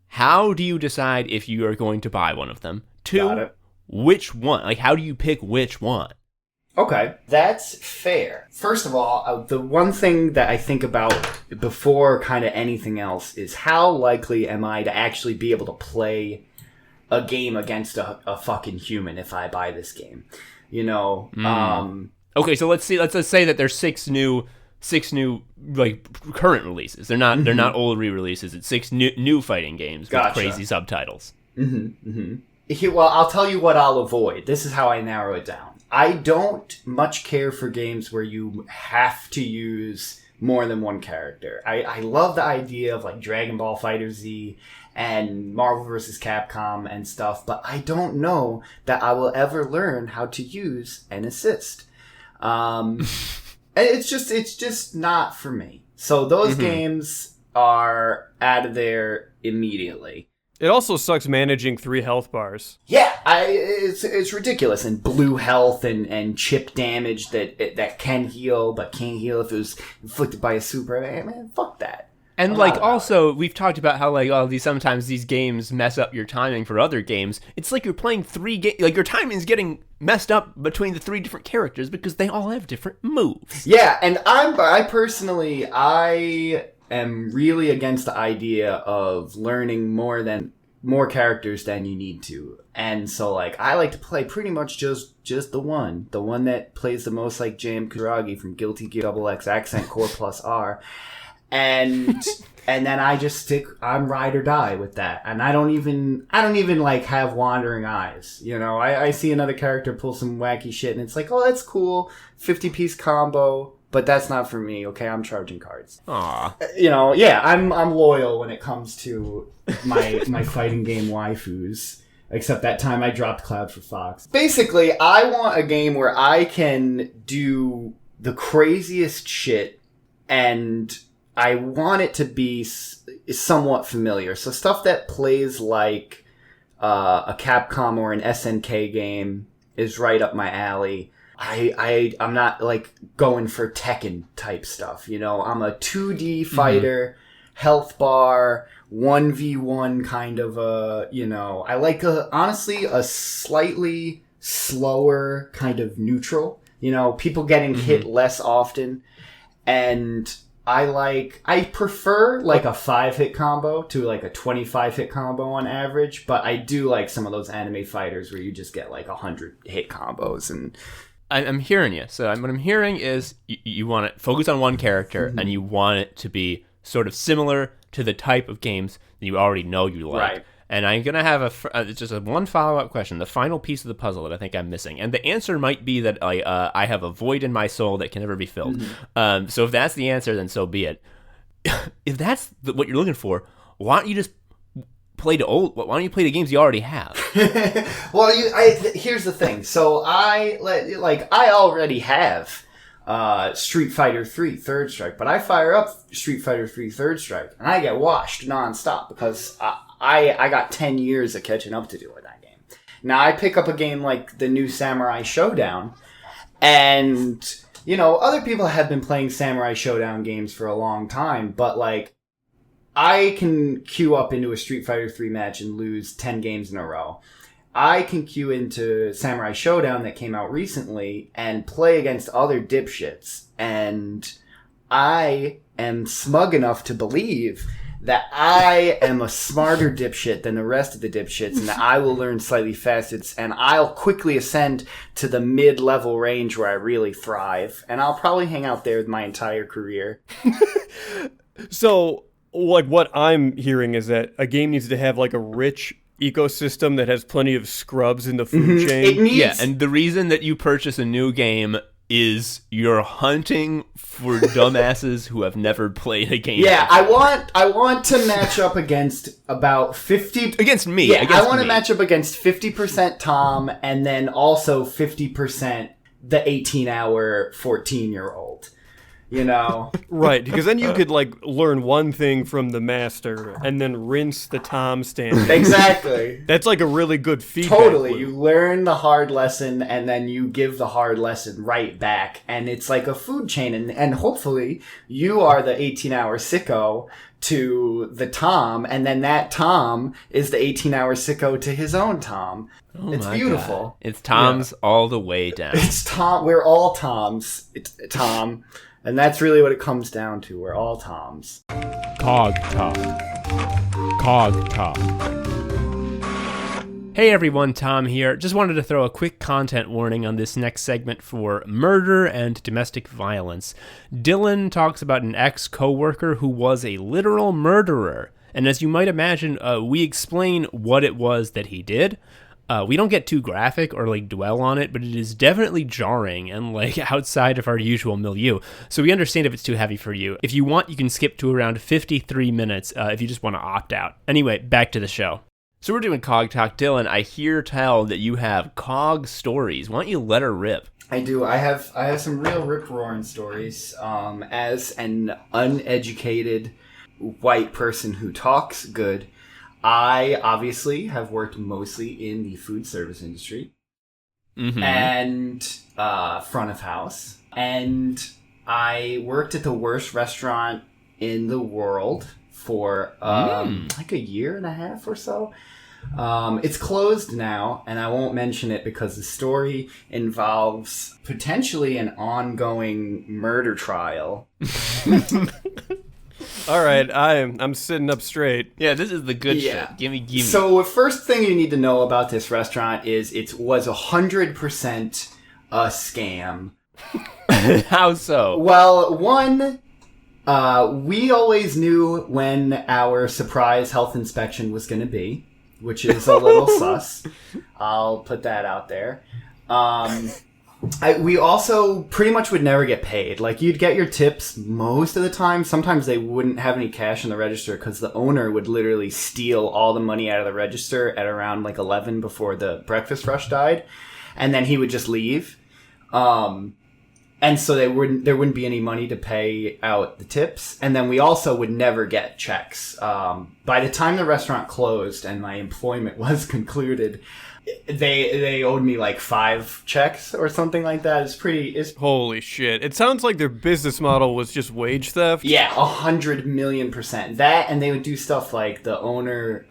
how do you decide if you are going to buy one of them? 2, Got it. which one? Like, how do you pick which one? Okay, that's fair. First of all, the one thing that I think about before kind of anything else is how likely am I to actually be able to play a game against a fucking human if I buy this game? Okay, so let's say that there's 6 new like current releases. They're not old re-releases. It's 6 new fighting games with crazy subtitles. Well, I'll tell you what I'll avoid. This is how I narrow it down. I don't much care for games where you have to use more than one character. I love the idea of like Dragon Ball Fighter Z and Marvel vs. Capcom and stuff, but I don't know that I will ever learn how to use an assist. It's just not for me. So those games are out of there immediately. It also sucks managing 3 health bars. Yeah, it's ridiculous. And blue health and chip damage that can heal but can't heal if it was inflicted by a super. Man, fuck that. And also, we've talked about how sometimes these games mess up your timing for other games. It's like you're playing 3 games. Like your timing is getting messed up between the 3 different characters because they all have different moves. Yeah, and I personally am really against the idea of learning more characters than you need to. And so I like to play pretty much just the one that plays the most like Jam Kuragi from Guilty Gear XX Accent Core Plus R. And then I just I'm ride or die with that. And I don't even have wandering eyes. I see another character pull some wacky shit and it's like, oh, that's cool. 50-piece combo. But that's not for me, okay? I'm charging cards. Aw. I'm loyal when it comes to my fighting game waifus. Except that time I dropped Cloud for Fox. Basically, I want a game where I can do the craziest shit, and I want it to be somewhat familiar. So stuff that plays like a Capcom or an SNK game is right up my alley. I'm not going for Tekken type stuff, I'm a 2D fighter, health bar, 1v1 kind of I like honestly a slightly slower kind of neutral, people getting hit less often, and I prefer a 5-hit combo to a 25-hit combo on average, but I do like some of those anime fighters where you just get 100 hit combos. And I'm hearing you. So what I'm hearing is you want to focus on one character and you want it to be sort of similar to the type of games that you already know you like. Right. And I'm going to have just one follow-up question, the final piece of the puzzle that I think I'm missing. And the answer might be that I have a void in my soul that can never be filled. So if that's the answer, then so be it. If that's what you're looking for, why don't you just why don't you play the games you already have? Well, here's the thing. So I already have Street Fighter 3 Third Strike, but I fire up Street Fighter 3 Third Strike and I get washed nonstop because I got 10 years of catching up to do with that game. Now I pick up a game like the new Samurai Showdown, and other people have been playing Samurai Showdown games for a long time, but I can queue up into a Street Fighter 3 match and lose 10 games in a row. I can queue into Samurai Showdown that came out recently and play against other dipshits. And I am smug enough to believe that I am a smarter dipshit than the rest of the dipshits, and that I will learn slightly faster, and I'll quickly ascend to the mid-level range where I really thrive, and I'll probably hang out there my entire career. So, like, what I'm hearing is that a game needs to have, like, a rich ecosystem that has plenty of scrubs in the food chain. It needs... Yeah, and the reason that you purchase a new game is you're hunting for dumbasses who have never played a game. Yeah, I want to match up against about 50... Against me. Yeah, against I want to me. match up against 50% Tom, and then also 50% the 18-hour 14-year-old. You know? Right, because then you could, like, learn one thing from the master and then rinse the Tom stand. Exactly. That's like a really good feedback Totally. loop. You learn the hard lesson, and then you give the hard lesson right back. And it's like a food chain. And hopefully, you are the 18-hour sicko to the Tom, and then that Tom is the 18-hour sicko to his own Tom. Oh It's my beautiful. God. It's Tom's all the way down. It's Tom. We're all Toms. It's Tom. And that's really what it comes down to. We're all Toms. Cog Talk. Cog Talk. Hey everyone, Tom here. Just wanted to throw a quick content warning on this next segment for murder and domestic violence. Dylan talks about an ex-coworker who was a literal murderer. And as you might imagine, we explain what it was that he did. We don't get too graphic or like dwell on it, but it is definitely jarring and like outside of our usual milieu. So we understand if it's too heavy for you. If you want, you can skip to around 53 minutes if you just want to opt out. Anyway, back to the show. So we're doing Cog Talk. Dylan, I hear tell that you have Cog stories. Why don't you let her rip? I do. I have some real rip-roaring stories. As an uneducated white person who talks good, I obviously have worked mostly in the food service industry and front of house. And I worked at the worst restaurant in the world for like a year and a half or so. It's closed now, and I won't mention it because the story involves potentially an ongoing murder trial. All right, I'm sitting up straight. Yeah, this is the good Yeah. shit. Give me. So, first thing you need to know about this restaurant is it was 100% a scam. How so? Well, one, we always knew when our surprise health inspection was going to be, which is a little sus. I'll put that out there. We also pretty much would never get paid. Like, you'd get your tips most of the time. Sometimes they wouldn't have any cash in the register because the owner would literally steal all the money out of the register at around like 11 before the breakfast rush died. And then he would just leave. And so there wouldn't be any money to pay out the tips. And then we also would never get checks. By the time the restaurant closed and my employment was concluded, they owed me like 5 checks or something like that. It's Holy shit. It sounds like their business model was just wage theft. yeah, 100,000,000%. That, and they would do stuff like the owner,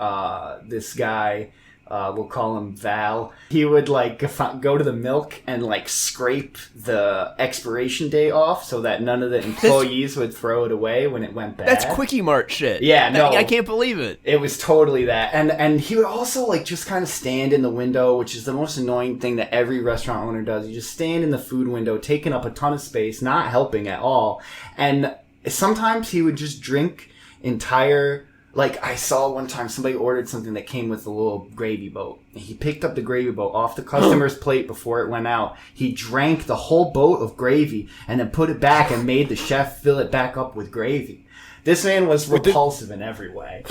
this guy, we'll call him Val. He would like go to the milk and like scrape the expiration date off so that none of the employees would throw it away when it went bad. That's Quickie Mart shit. Yeah, no. I can't believe it. It was totally that. And he would also like just kind of stand in the window, which is the most annoying thing that every restaurant owner does. You just stand in the food window, taking up a ton of space, not helping at all. And sometimes he would just drink entire... Like, I saw one time somebody ordered something that came with a little gravy boat. He picked up the gravy boat off the customer's plate before it went out. He drank the whole boat of gravy and then put it back and made the chef fill it back up with gravy. This man was repulsive in every way.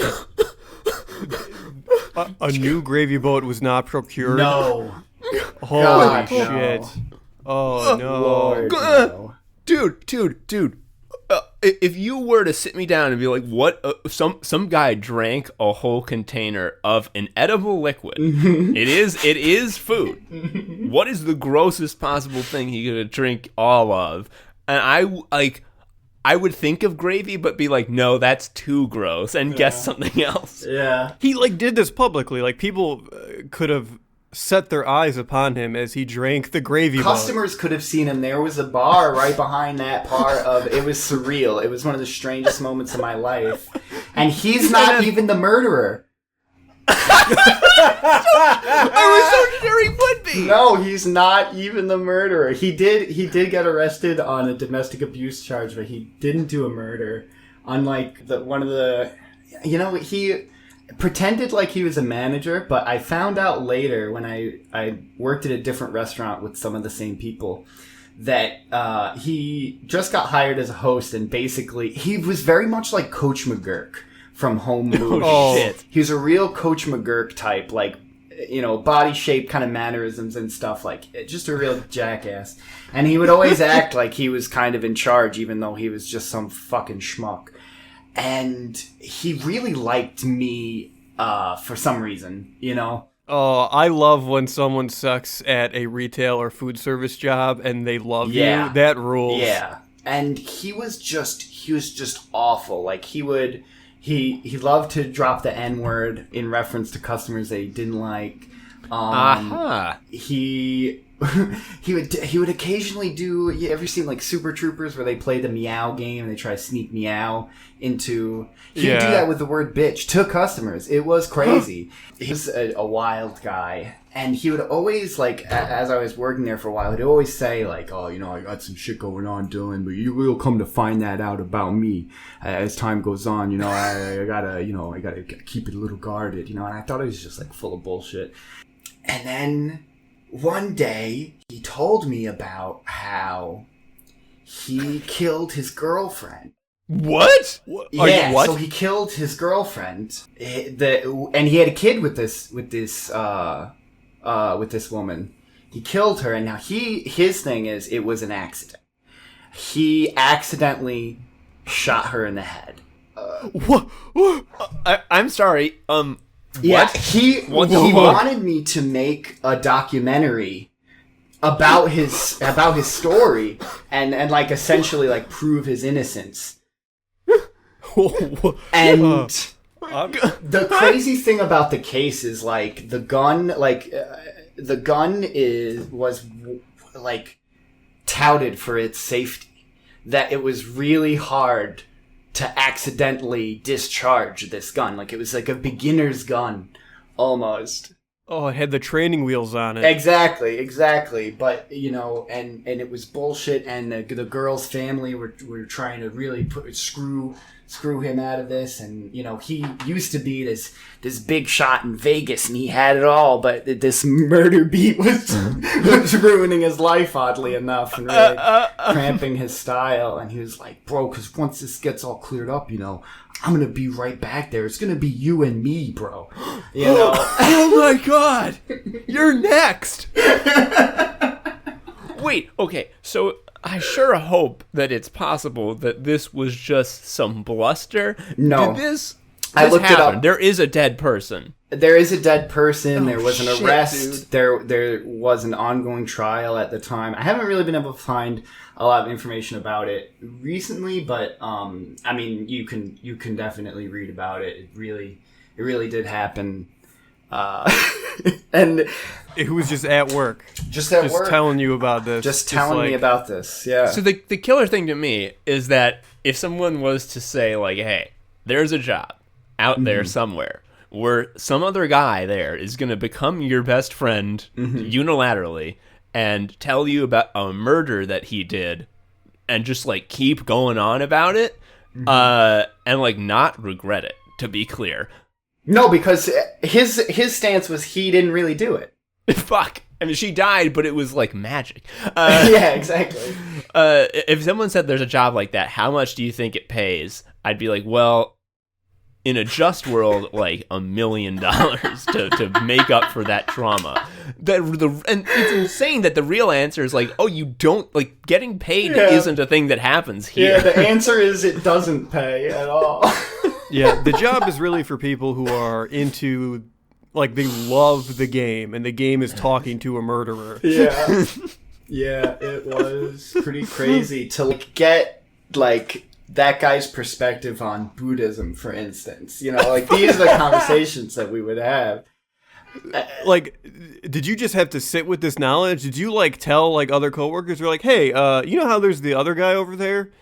A new gravy boat was not procured. No. Holy God, shit. no. Oh, no. Lord, no. Dude. If you were to sit me down and be like, "What? Some guy drank a whole container of an edible liquid. It is food. What is the grossest possible thing he could drink all of?" And I would think of gravy, but be like, "No, that's too gross," and guess something else. Yeah. He, like, did this publicly. Like, people could have set their eyes upon him as he drank the gravy boat. Customers could have seen him. There was a bar right behind that part of... It was surreal. It was one of the strangest moments of my life. And he's not even the murderer. I was so sure he would be. No, he's not even the murderer. He did get arrested on a domestic abuse charge, but he didn't do a murder. Unlike he pretended like he was a manager, but I found out later when I worked at a different restaurant with some of the same people that he just got hired as a host, and basically he was very much like Coach McGurk from Home Movie. Oh, shit. He's a real Coach McGurk type, like, body shape kind of mannerisms and stuff, like just a real jackass. And he would always act like he was kind of in charge, even though he was just some fucking schmuck. And he really liked me for some reason, Oh, I love when someone sucks at a retail or food service job and they love you. That rules. Yeah. And he was just awful. Like he loved to drop the N-word in reference to customers that he didn't like. He would occasionally do. You ever seen like Super Troopers where they play the meow game and they try to sneak meow into? He would do that with the word bitch to customers. It was crazy. He was a wild guy, and he would always, like, as I was working there for a while, he'd always say like, "Oh, I got some shit going on, Dylan, but you will come to find that out about me as time goes on. I gotta keep it a little guarded, And I thought it was just like full of bullshit. And then one day, he told me about how he killed his girlfriend. What? Yeah, what? So he killed his girlfriend, and he had a kid with this woman. He killed her, and now his thing is it was an accident. He accidentally shot her in the head. What? I'm sorry. Yeah, What? he wanted me to make a documentary about his story and like essentially like prove his innocence. And the crazy thing about the case is like the gun was like touted for its safety, that it was really hard to accidentally discharge this gun. Like it was like a beginner's gun almost. Oh, it had the training wheels on it. Exactly. But, and it was bullshit, and the girl's family were trying to really screw him out of this, and, he used to be this big shot in Vegas, and he had it all, but this murder beat was ruining his life, oddly enough, and really cramping his style, and he was like, bro, because once this gets all cleared up, I'm going to be right back there. It's going to be you and me, bro. Oh my God. You're next. Wait, okay. So I sure hope that it's possible that this was just some bluster. No. Did this I looked happen? it up. There is a dead person. There is a dead person. There was an shit, arrest. There was an ongoing trial at the time. I haven't really been able to find a lot of information about it recently, but I mean, you can definitely read about it. It really did happen. And Who was just at work. Just telling you about this. Just telling me about this, yeah. So the killer thing to me is that if someone was to say, like, hey, there's a job out there somewhere where some other guy there is going to become your best friend unilaterally and tell you about a murder that he did and just, like, keep going on about it and, like, not regret it, to be clear. No, because his stance was he didn't really do it. Fuck. I mean, she died, but it was like magic. Yeah, exactly. If someone said there's a job like that, how much do you think it pays? I'd be like, well, in a just world, like $1 million to make up for that trauma. And it's insane that the real answer is like, oh, you don't, like, getting paid isn't a thing that happens here. Yeah, the answer is it doesn't pay at all. Yeah, the job is really for people who are into, like, they love the game, and the game is talking to a murderer. Yeah. Yeah, it was pretty crazy to, like, get, like, that guy's perspective on Buddhism, for instance. You know, like, these are the conversations that we would have. Like, did you just have to sit with this knowledge? Did you, like, tell, like, other coworkers, you're like, hey, you know how there's the other guy over there?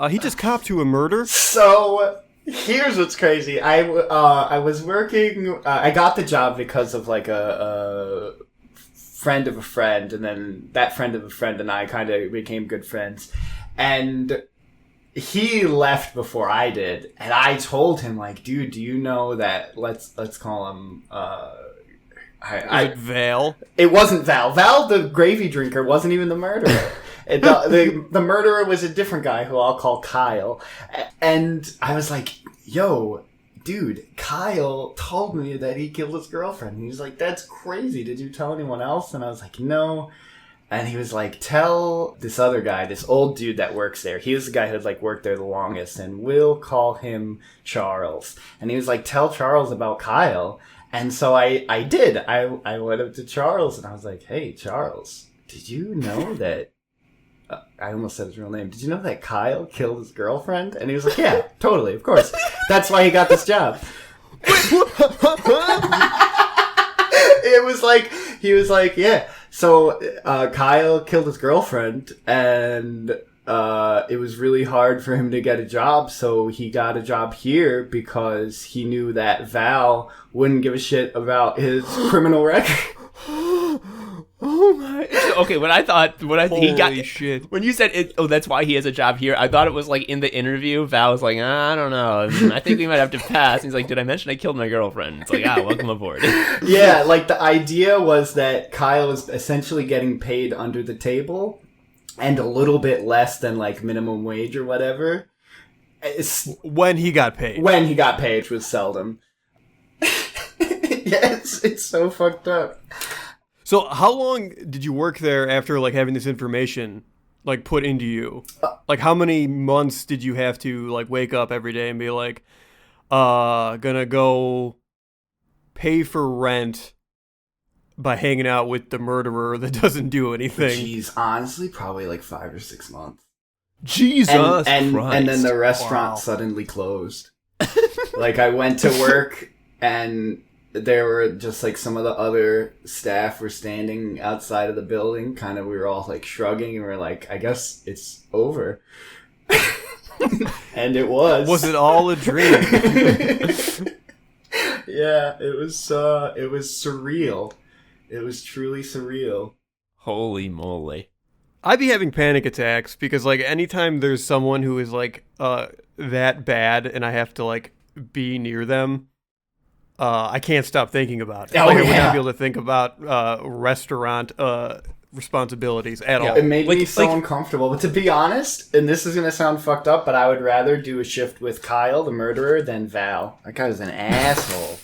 He just copped to a murder? So Here's what's crazy. I was working. I got the job because of like a friend of a friend, and then that friend of a friend and I kind of became good friends. And he left before I did, and I told him like, dude, do you know that? Let's call him. Val? It wasn't Val. Val, the gravy drinker, wasn't even the murderer. The murderer was a different guy who I'll call Kyle. And I was like, yo, dude, Kyle told me that he killed his girlfriend. And he's like, that's crazy. Did you tell anyone else? And I was like, no. And he was like, tell this other guy, this old dude that works there. He was the guy who had like worked there the longest, and we'll call him Charles. And he was like, tell Charles about Kyle. And so I did. I went up to Charles and I was like, hey, Charles, did you know that... I almost said his real name. Did you know that Kyle killed his girlfriend? And he was like, yeah, totally, of course. That's why he got this job. It was like, he was like, yeah. So Kyle killed his girlfriend, and it was really hard for him to get a job, so he got a job here because he knew that Val wouldn't give a shit about his criminal record. Oh my! Okay, Holy shit. When you said it, that's why he has a job here. I thought it was like in the interview. Val was like, I don't know. I think we might have to pass. And he's like, did I mention I killed my girlfriend? It's like, welcome aboard. Yeah, like the idea was that Kyle was essentially getting paid under the table, and a little bit less than like minimum wage or whatever. When he got paid. When he got paid, which was seldom. Yeah, it's so fucked up. So how long did you work there after like having this information like put into you? Like how many months did you have to like wake up every day and be like, gonna go pay for rent by hanging out with the murderer that doesn't do anything? Jeez, honestly, probably like 5 or 6 months. Jesus Christ. And then the restaurant suddenly closed. Like I went to work and there were just like some of the other staff were standing outside of the building. Kind of, we were all like shrugging and we are like, I guess it's over. And it was. Was it all a dream? Yeah, it was surreal. It was truly surreal. Holy moly. I'd be having panic attacks because like anytime there's someone who is like that bad and I have to like be near them, I can't stop thinking about it. Oh, like, I yeah. would not be able to think about restaurant responsibilities at all. It made me so like- uncomfortable. But to be honest, and this is going to sound fucked up, but I would rather do a shift with Kyle, the murderer, than Val. That guy was an asshole.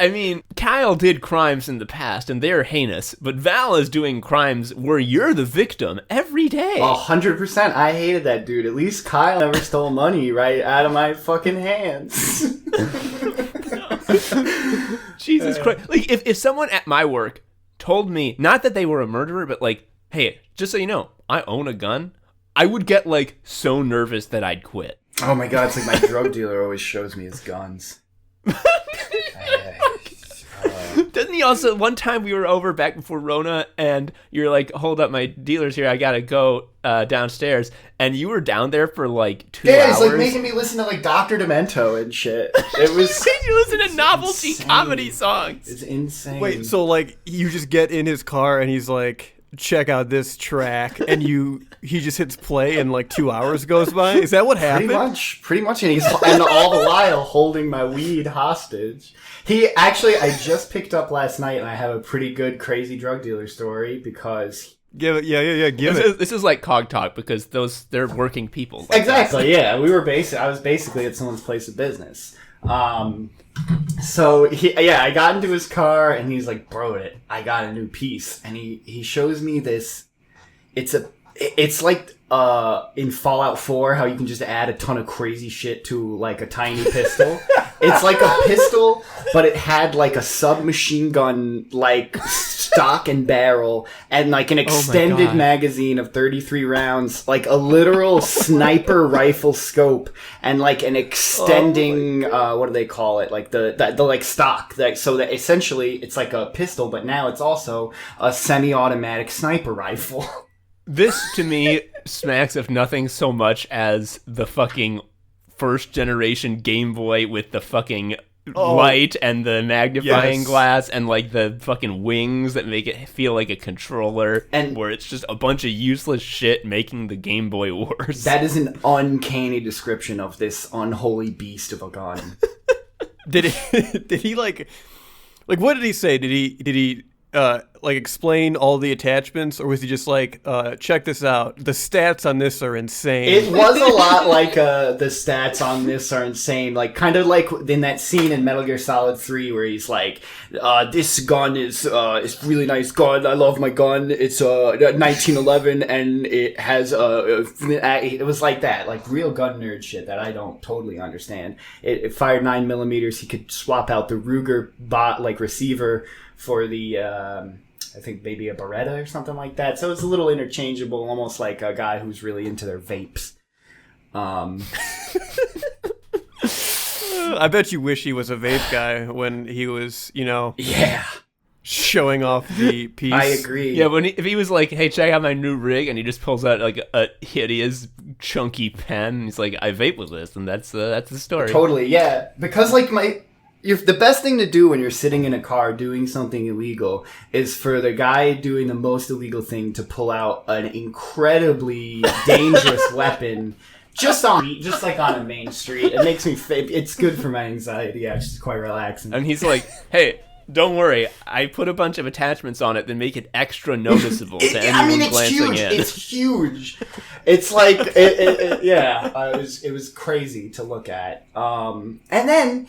I mean, Kyle did crimes in the past, and they're heinous, but Val is doing crimes where you're the victim every day. 100%. I hated that dude. At least Kyle never stole money right out of my fucking hands. Jesus Christ. Like, if someone at my work told me, not that they were a murderer, but like, hey, just so you know, I own a gun, I would get like so nervous that I'd quit. Oh my god, it's like my drug dealer always shows me his guns. Doesn't he also, one time we were over back before Rona, and you're like, hold up, my dealer's here, I gotta go downstairs, and you were down there for like 2 hours. Yeah, he's like making me listen to like Dr. Demento and shit. It was... You listen to novelty insane. Comedy songs. It's insane. Wait, so like you just get in his car and he's like, check out this track, and he just hits play and like 2 hours goes by? Is that what happened? Pretty much, and all the while holding my weed hostage. He actually, I just picked up last night, and I have a pretty good crazy drug dealer story because. Give it, yeah, give it. This is like Cog Talk, because they're working people. Like Exactly, yeah. I was basically at someone's place of business. So I got into his car and he's like, bro, I got a new piece. And he shows me this. It's like in Fallout 4 how you can just add a ton of crazy shit to like a tiny pistol. It's like a pistol, but it had like a submachine gun like stock and barrel and like an extended God. magazine of 33 rounds, like a literal sniper rifle scope and like an extending what do they call it? Like the like stock, so that essentially it's like a pistol, but now it's also a semi-automatic sniper rifle. This, to me, smacks of nothing so much as the fucking first generation Game Boy with the fucking light and the magnifying glass and like the fucking wings that make it feel like a controller, and where it's just a bunch of useless shit making the Game Boy worse. That is an uncanny description of this unholy beast of a gun. Did he like what did he say? Did he like explain all the attachments, or was he just like, check this out, the stats on this are insane? It was a lot like the stats on this are insane, like kind of like in that scene in Metal Gear Solid 3 where he's like, this gun is really nice gun, I love my gun, it's 1911 and it has it was like that, like real gun nerd shit that I don't totally understand. It fired 9mm. He could swap out the Ruger receiver for the I think maybe a Beretta or something like that. So it's a little interchangeable, almost like a guy who's really into their vapes. I bet you wish he was a vape guy when he was, showing off the piece. I agree. Yeah, if he was like, hey, check out my new rig, and he just pulls out like a hideous chunky pen, and he's like, I vape with this, and that's the story. Totally, yeah. Because like the best thing to do when you're sitting in a car doing something illegal is for the guy doing the most illegal thing to pull out an incredibly dangerous weapon just like on a main street. It makes me it's good for my anxiety, actually. It's quite relaxing. And he's like, hey, don't worry, I put a bunch of attachments on it that make it extra noticeable to anyone glancing in. It's huge. It's like, it was crazy to look at. And then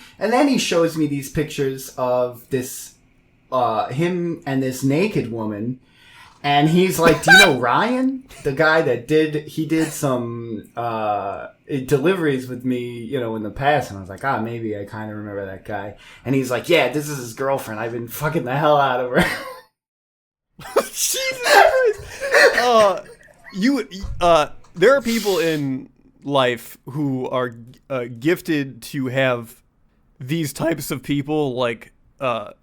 he shows me these pictures of this, him and this naked woman. And he's like, do you know Ryan? The guy that did some, deliveries with me, in the past. And I was like, maybe I kind of remember that guy. And he's like, yeah, this is his girlfriend. I've been fucking the hell out of her. Jesus Christ. There are people in life who are gifted to have these types of people like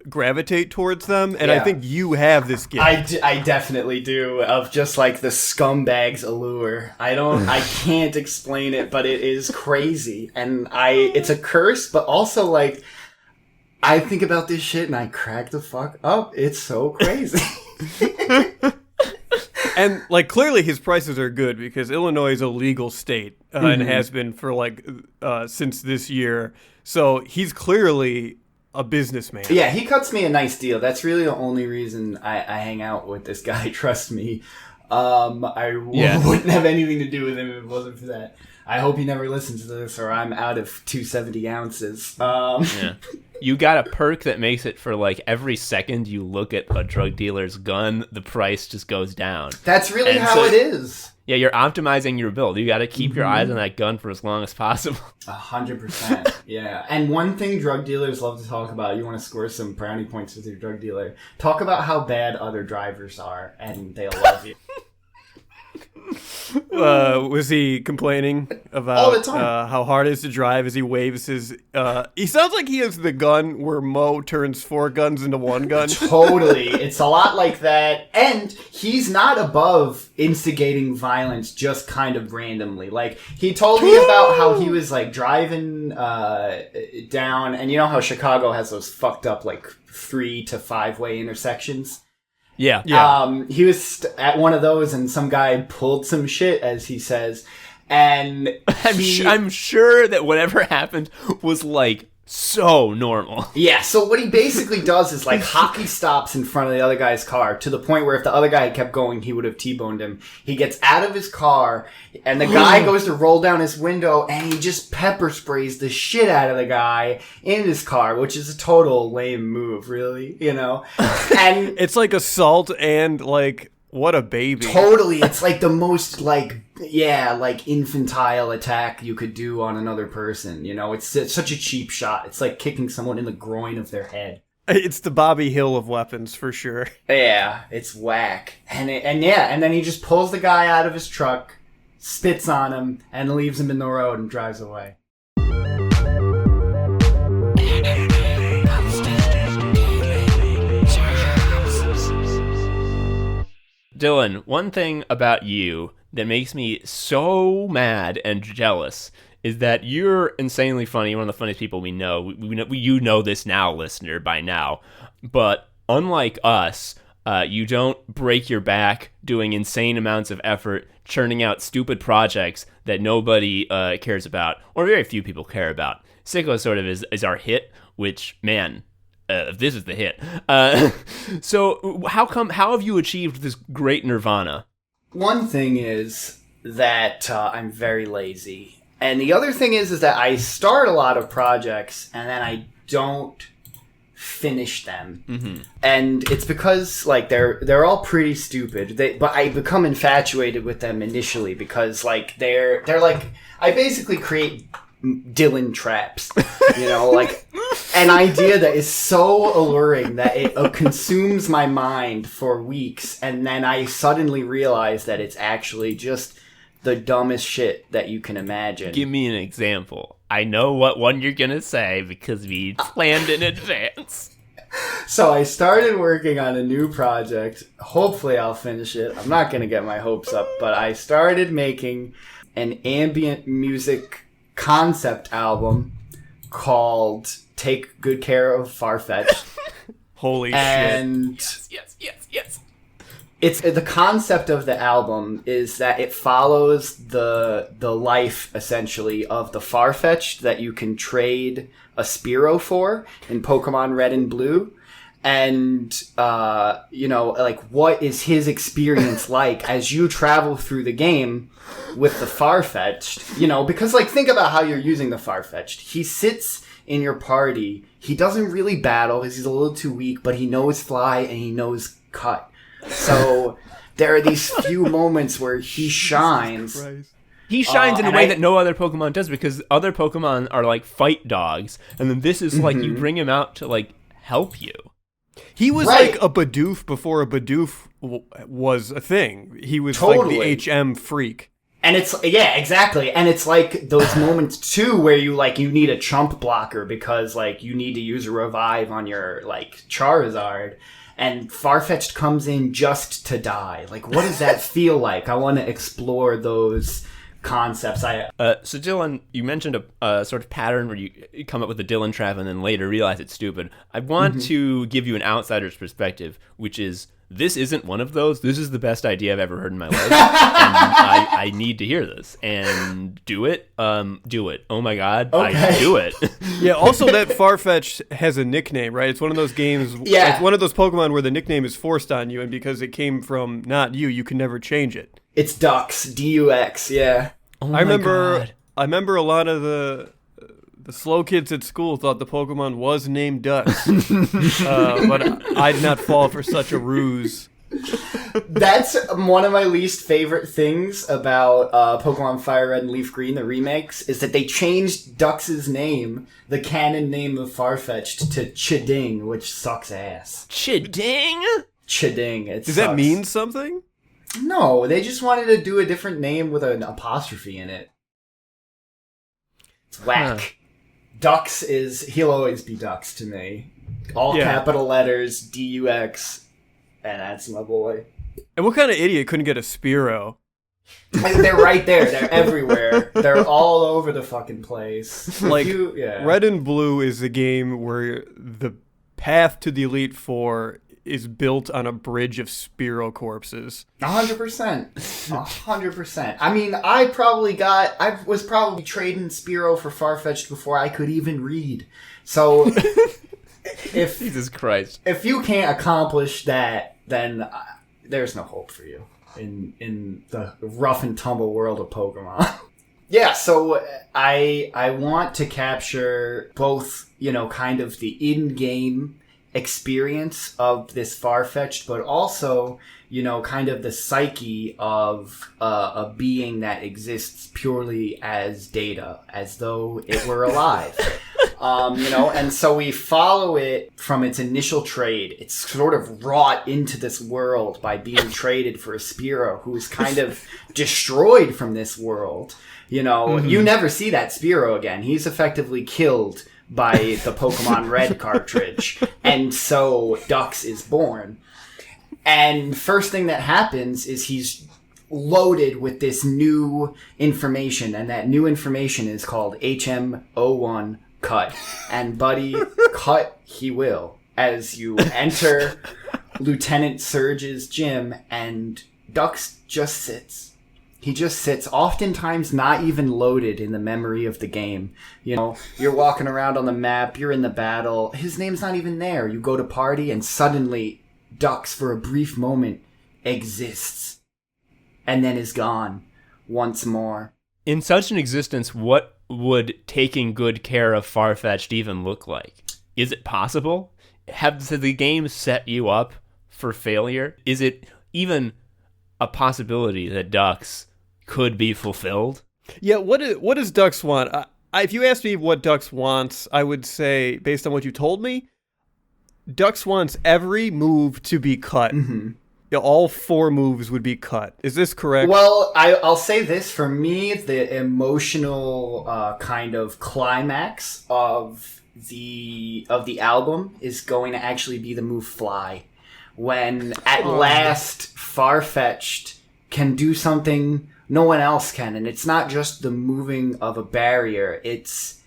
gravitate towards them, and I think you have this gift. I definitely do, of just like the scumbag's allure. I can't explain it, but it is crazy, and it's a curse, but also like I think about this shit and I crack the fuck up. It's so crazy. And like clearly his prices are good because Illinois is a legal state and has been for like since this year. So he's clearly a businessman. Yeah, he cuts me a nice deal. That's really the only reason I hang out with this guy. Trust me. Wouldn't have anything to do with him if it wasn't for that. I hope he never listens to this, or I'm out of 270 ounces. Yeah. You got a perk that makes it for like every second you look at a drug dealer's gun, the price just goes down. That's really how it is. Yeah, you're optimizing your build. You got to keep your eyes on that gun for as long as possible. 100%. Yeah. And one thing drug dealers love to talk about, you want to score some brownie points with your drug dealer, talk about how bad other drivers are, and they'll love you. Was he complaining about all the time. how hard it is to drive as he waves his... he sounds like he has the gun where Mo turns 4 guns into 1 gun. Totally. It's a lot like that. And he's not above instigating violence just kind of randomly. Like, he told me about how he was, like, driving down... And you know how Chicago has those fucked up, like, 3 to 5 way intersections? Yeah. He was at one of those and some guy pulled some shit, as he says, and I'm sure that whatever happened was like so normal. Yeah, so what he basically does is like hockey stops in front of the other guy's car to the point where if the other guy had kept going, he would have T-boned him. He gets out of his car and the guy goes to roll down his window and he just pepper sprays the shit out of the guy in his car, which is a total lame move, really, And it's like assault and like, what a baby. Totally. It's like the most like infantile attack you could do on another person. It's such a cheap shot. It's like kicking someone in the groin of their head. It's the Bobby Hill of weapons for sure. Yeah, it's whack. And then he just pulls the guy out of his truck, spits on him, and leaves him in the road and drives away. Dylan, one thing about you that makes me so mad and jealous is that you're insanely funny, one of the funniest people we know. You know this now, listener, by now. But unlike us, you don't break your back doing insane amounts of effort, churning out stupid projects that nobody cares about, or very few people care about. Sicko sort of is our hit, which, man, this is the hit. So how have you achieved this great nirvana? One thing is that I'm very lazy. And the other thing is that I start a lot of projects and then I don't finish them. Mm-hmm. And it's because like they're all pretty stupid. But I become infatuated with them initially because like they're like I basically create Dylan traps, you know, like an idea that is so alluring that it consumes my mind for weeks, and then I suddenly realize that it's actually just the dumbest shit that you can imagine. Give me an example. I know what one you're gonna say because we planned in advance. So I started working on a new project. Hopefully I'll finish it. I'm not gonna get my hopes up, but I started making an ambient music concept album called Take Good Care of Farfetch'd. Holy and shit. Yes. It's the concept of the album is that it follows the life essentially of the Farfetch'd that you can trade a Spearow for in Pokemon Red and Blue. And, you know, like, what is his experience like as you travel through the game with the Farfetch'd? You know, because, like, think about how you're using the Farfetch'd. He sits in your party. He doesn't really battle because he's a little too weak, but he knows Fly and he knows Cut. So there are these few moments where he shines. He shines in a way that no other Pokemon does because other Pokemon are, like, fight dogs. And then this is, like, you bring him out to, like, help you. He was like a Bidoof before a Bidoof was a thing. He was like the HM freak. And it's, yeah, exactly. And it's like those moments too where you need a chump blocker because like you need to use a revive on your like Charizard. And Farfetch'd comes in just to die. Like, what does that feel like? I want to explore those concepts. So Dylan, you mentioned a sort of pattern where you come up with a Dylan trap and then later realize it's stupid. I want to give you an outsider's perspective, which is this isn't one of those. This is the best idea I've ever heard in my life, and I need to hear this and do it. Do it. Oh my god, okay. I do it. Yeah. Also, that Farfetch'd has a nickname, right? It's one of those games. Yeah. It's one of those Pokemon where the nickname is forced on you, and because it came from not you, you can never change it. It's Dux, D-U-X, yeah. Oh I remember a lot of the slow kids at school thought the Pokemon was named Dux, but I did not fall for such a ruse. That's one of my least favorite things about Pokemon Fire Red and Leaf Green, the remakes, is that they changed Dux's name, the canon name of Farfetch'd, to Chiding, which sucks ass. Chiding? Chiding. It Does sucks. that mean something? No, they just wanted to do a different name with an apostrophe in it. It's whack. Huh. Dux he'll always be Dux to me. All capital letters, D-U-X, and that's my boy. And what kind of idiot couldn't get a Spearow? They're right there. They're everywhere. They're all over the fucking place. Like, Red and Blue is a game where the path to the Elite Four is built on a bridge of Spearow corpses. 100%. 100%. I mean, I was probably trading Spearow for Farfetch'd before I could even read. So, if Jesus Christ, if you can't accomplish that, then there's no hope for you in the rough and tumble world of Pokemon. Yeah, so I want to capture both, kind of the in-game experience of this Farfetch'd, but also, kind of the psyche of a being that exists purely as data, as though it were alive. And so we follow it from its initial trade. It's sort of wrought into this world by being traded for a Spearow who is kind of destroyed from this world. You never see that Spearow again. He's effectively killed by the Pokemon Red cartridge. And so Dux is born. And first thing that happens is he's loaded with this new information, and that new information is called HM01 cut. And Buddy, cut he will as you enter Lieutenant Surge's gym, and Dux just sits. He just sits, oftentimes not even loaded in the memory of the game. You know, you're walking around on the map, you're in the battle, his name's not even there. You go to party, and suddenly Dux, for a brief moment, exists. And then is gone once more. In such an existence, what would taking good care of Farfetch'd even look like? Is it possible? Has the game set you up for failure? Is it even a possibility that Dux could be fulfilled? Yeah, what does Dux want? If you ask me what Dux wants, I would say, based on what you told me, Dux wants every move to be cut. Mm-hmm. Yeah, all 4 moves would be cut. Is this correct? Well, I'll say this. For me, the emotional kind of climax of the album is going to actually be the move Fly. When at last Farfetch'd can do something no one else can. And it's not just the moving of a barrier. It's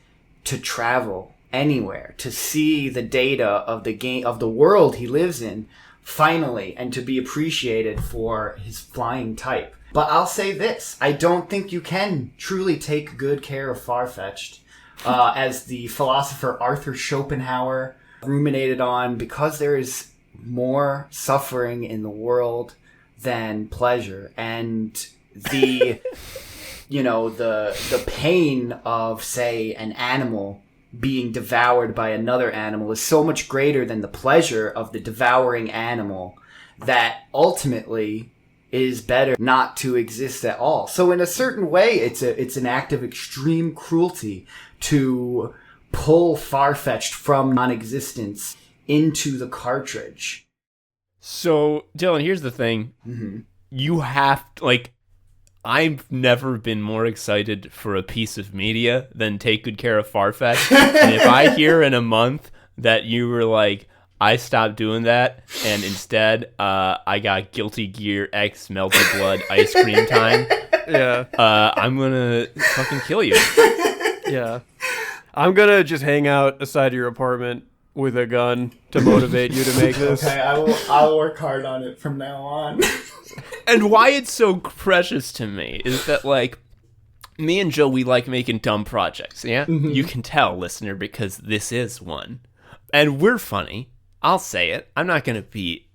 to travel anywhere, to see the data of the game, of the world he lives in, finally, and to be appreciated for his flying type. But I'll say this, I don't think you can truly take good care of Farfetch'd, as the philosopher Arthur Schopenhauer ruminated on, because there is more suffering in the world than pleasure, and the the pain of, say, an animal being devoured by another animal is so much greater than the pleasure of the devouring animal, that ultimately it is better not to exist at all. So in a certain way, it's an act of extreme cruelty to pull Farfetch'd from non-existence into the cartridge. So, Dylan, here's the thing. Mm-hmm. You have to, like, I've never been more excited for a piece of media than Take Good Care of Farfetch'd. And if I hear in a month that you were like, I stopped doing that, and instead I got Guilty Gear X Melted Blood Ice Cream Time, Yeah. I'm gonna fucking kill you. Yeah. I'm going to just hang out aside your apartment with a gun to motivate you to make this. Okay, I'll work hard on it from now on. And why it's so precious to me is that, like, me and Joe, we like making dumb projects, yeah? Mm-hmm. You can tell, listener, because this is one. And we're funny. I'll say it. I'm not going to be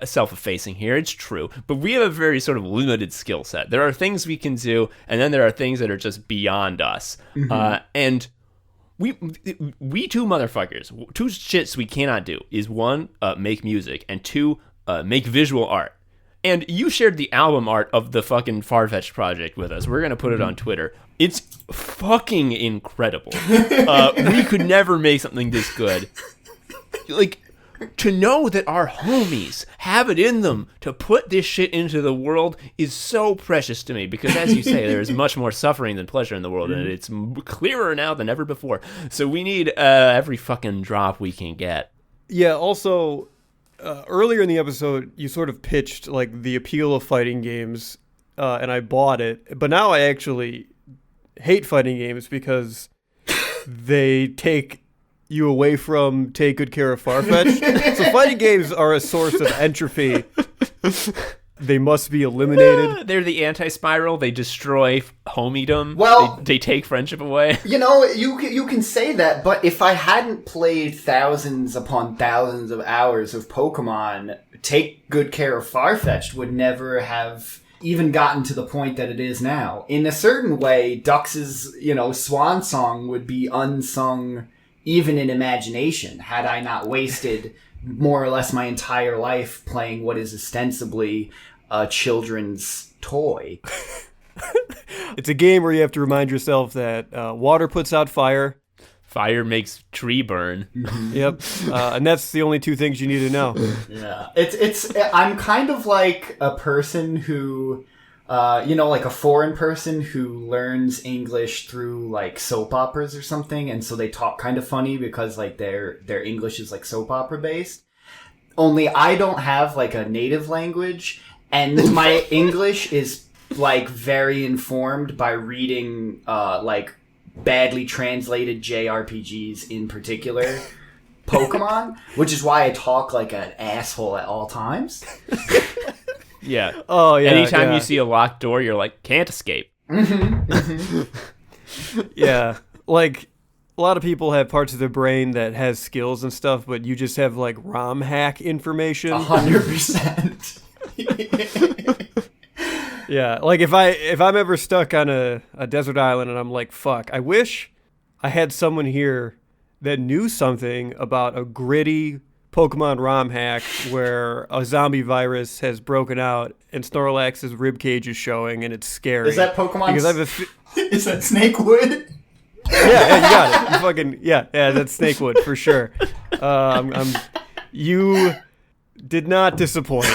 self-effacing here. It's true. But we have a very sort of limited skill set. There are things we can do, and then there are things that are just beyond us. Mm-hmm. And we two motherfuckers, two shits we cannot do is, 1, make music, and 2, make visual art. And you shared the album art of the fucking Farfetch'd project with us. We're going to put it on Twitter. It's fucking incredible. We could never make something this good. Like, to know that our homies have it in them to put this shit into the world is so precious to me. Because, as you say, there is much more suffering than pleasure in the world. And it's clearer now than ever before. So we need every fucking drop we can get. Yeah, also, earlier in the episode, you sort of pitched, like, the appeal of fighting games, and I bought it. But now I actually hate fighting games because they take you away from Take Good Care of Farfetch'd. So fighting games are a source of entropy. They must be eliminated. They're the anti-spiral. They destroy homiedom. Well, they take friendship away. You know, you can say that, but if I hadn't played thousands upon thousands of hours of Pokemon, Take Good Care of Farfetch'd would never have even gotten to the point that it is now. In a certain way, Dux's, swan song would be unsung even in imagination, had I not wasted more or less my entire life playing what is ostensibly a children's toy. It's a game where you have to remind yourself that water puts out fire. Fire makes tree burn. Mm-hmm. Yep. And that's the only 2 things you need to know. Yeah. I'm kind of like a person who, like a foreign person who learns English through, like, soap operas or something, and so they talk kind of funny because, like, their English is, like, soap opera based. Only I don't have, like, a native language, and my English is like very informed by reading like badly translated JRPGs, in particular Pokemon, which is why I talk like an asshole at all times. Yeah. Oh yeah. Anytime yeah. you see a locked door, you're like, can't escape. Yeah, like a lot of people have parts of their brain that has skills and stuff, but you just have like ROM hack information. 100%. Yeah, like if I'm ever stuck on a desert island and I'm like, fuck, I wish I had someone here that knew something about a gritty Pokemon ROM hack where a zombie virus has broken out and Snorlax's ribcage is showing and it's scary. Is that Pokemon? Because I have Is that Snakewood? yeah, you got it. You fucking yeah, that's Snakewood for sure. You did not disappoint.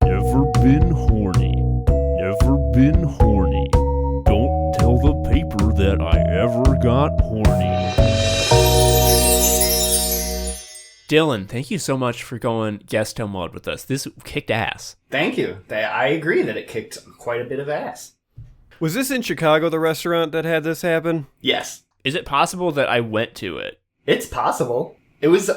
Never been horny. Never been horny. Don't tell the paper that I ever got horny. Dylan, thank you so much for going Guesto mode with us. This kicked ass. Thank you. I agree that it kicked quite a bit of ass. Was this in Chicago, the restaurant that had this happen? Yes. Is it possible that I went to it? It's possible. It was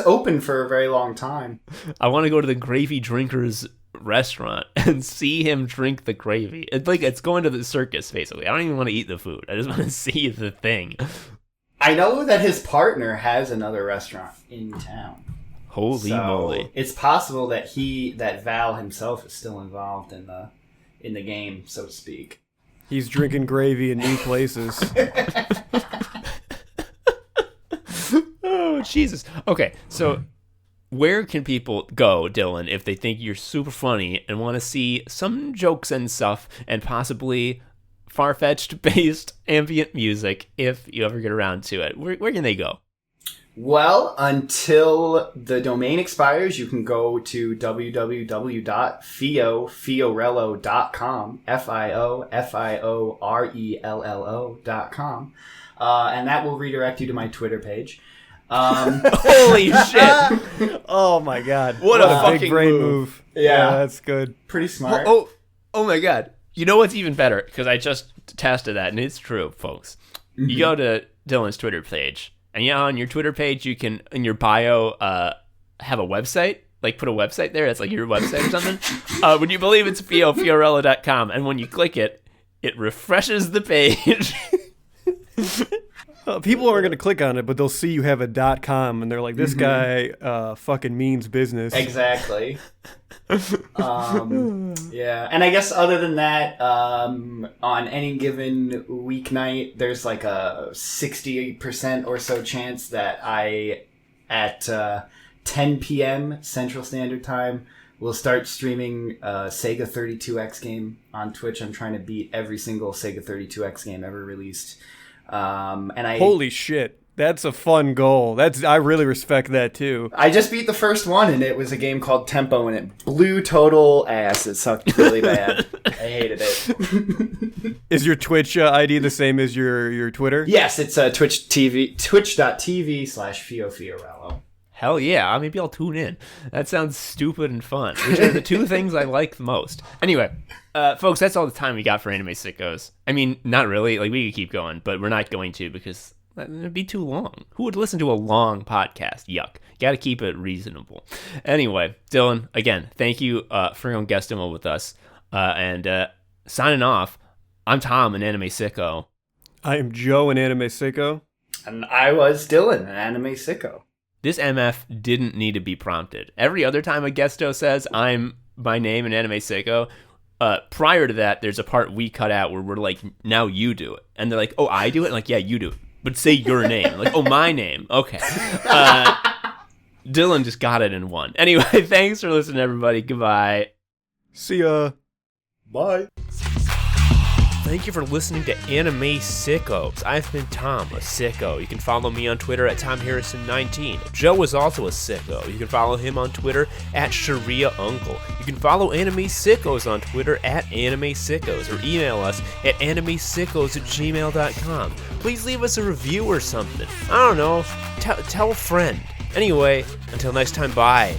open for a very long time. I want to go to the Gravy Drinkers restaurant and see him drink the gravy. It's like it's going to the circus, basically. I don't even want to eat the food. I just want to see the thing. I know that his partner has another restaurant in town. Holy moly. It's possible that Val himself is still involved in the game, so to speak. He's drinking gravy in new places. Oh, Jesus. Okay, so where can people go, Dylan, if they think you're super funny and want to see some jokes and stuff and possibly far-fetched based ambient music if you ever get around to it? Where can they go? Well, until the domain expires, you can go to www.fiorello.com, FIOFIORELLO.com, and that will redirect you to my Twitter page. Holy shit. Oh my god. What a fucking big brain move. Yeah. That's good. Pretty smart. Oh my god. You know what's even better? Because I just tested that, and it's true, folks. Mm-hmm. You go to Dylan's Twitter page, and on your Twitter page, you can, in your bio, have a website. Like, put a website there. That's like your website or something. Would you believe it's fiorello.com? And when you click it, it refreshes the page. People aren't going to click on it, but they'll see you have a .com, and they're like, this guy fucking means business. Exactly. Yeah, and I guess other than that, on any given weeknight, there's like a 60% or so chance that I, at 10 p.m. Central Standard Time, will start streaming Sega 32X game on Twitch. I'm trying to beat every single Sega 32X game ever released. Holy shit. That's a fun goal. I really respect that too. I just beat the first one, and it was a game called Tempo, and it blew total ass. It sucked really bad. I hated it. Is your Twitch ID the same as your Twitter? Yes, it's twitch.tv/FioFiorello. Hell yeah, maybe I'll tune in. That sounds stupid and fun, which are the two things I like the most. Anyway, folks, that's all the time we got for Anime Sickos. I mean, not really. Like, we could keep going, but we're not going to because it'd be too long. Who would listen to a long podcast? Yuck. Got to keep it reasonable. Anyway, Dylan, again, thank you for going guest demo with us. And signing off, I'm Tom, an Anime Sicko. I am Joe, an Anime Sicko. And I was Dylan, an Anime Sicko. This MF didn't need to be prompted. Every other time a guesto says, I'm my name, an Anime Sicko, prior to that, there's a part we cut out where we're like, now you do it. And they're like, oh, I do it? I'm like, yeah, you do it. But say your name. Like, oh, my name. Okay. Dylan just got it in one. Anyway, thanks for listening, everybody. Goodbye. See ya. Bye. Thank you for listening to Anime Sickos. I've been Tom, a sicko. You can follow me on Twitter at TomHarrison19. Joe is also a sicko. You can follow him on Twitter at Sharia Uncle. You can follow Anime Sickos on Twitter at Anime Sickos, or email us at animesickos@gmail.com. Please leave us a review or something. I don't know. Tell a friend. Anyway, until next time, bye.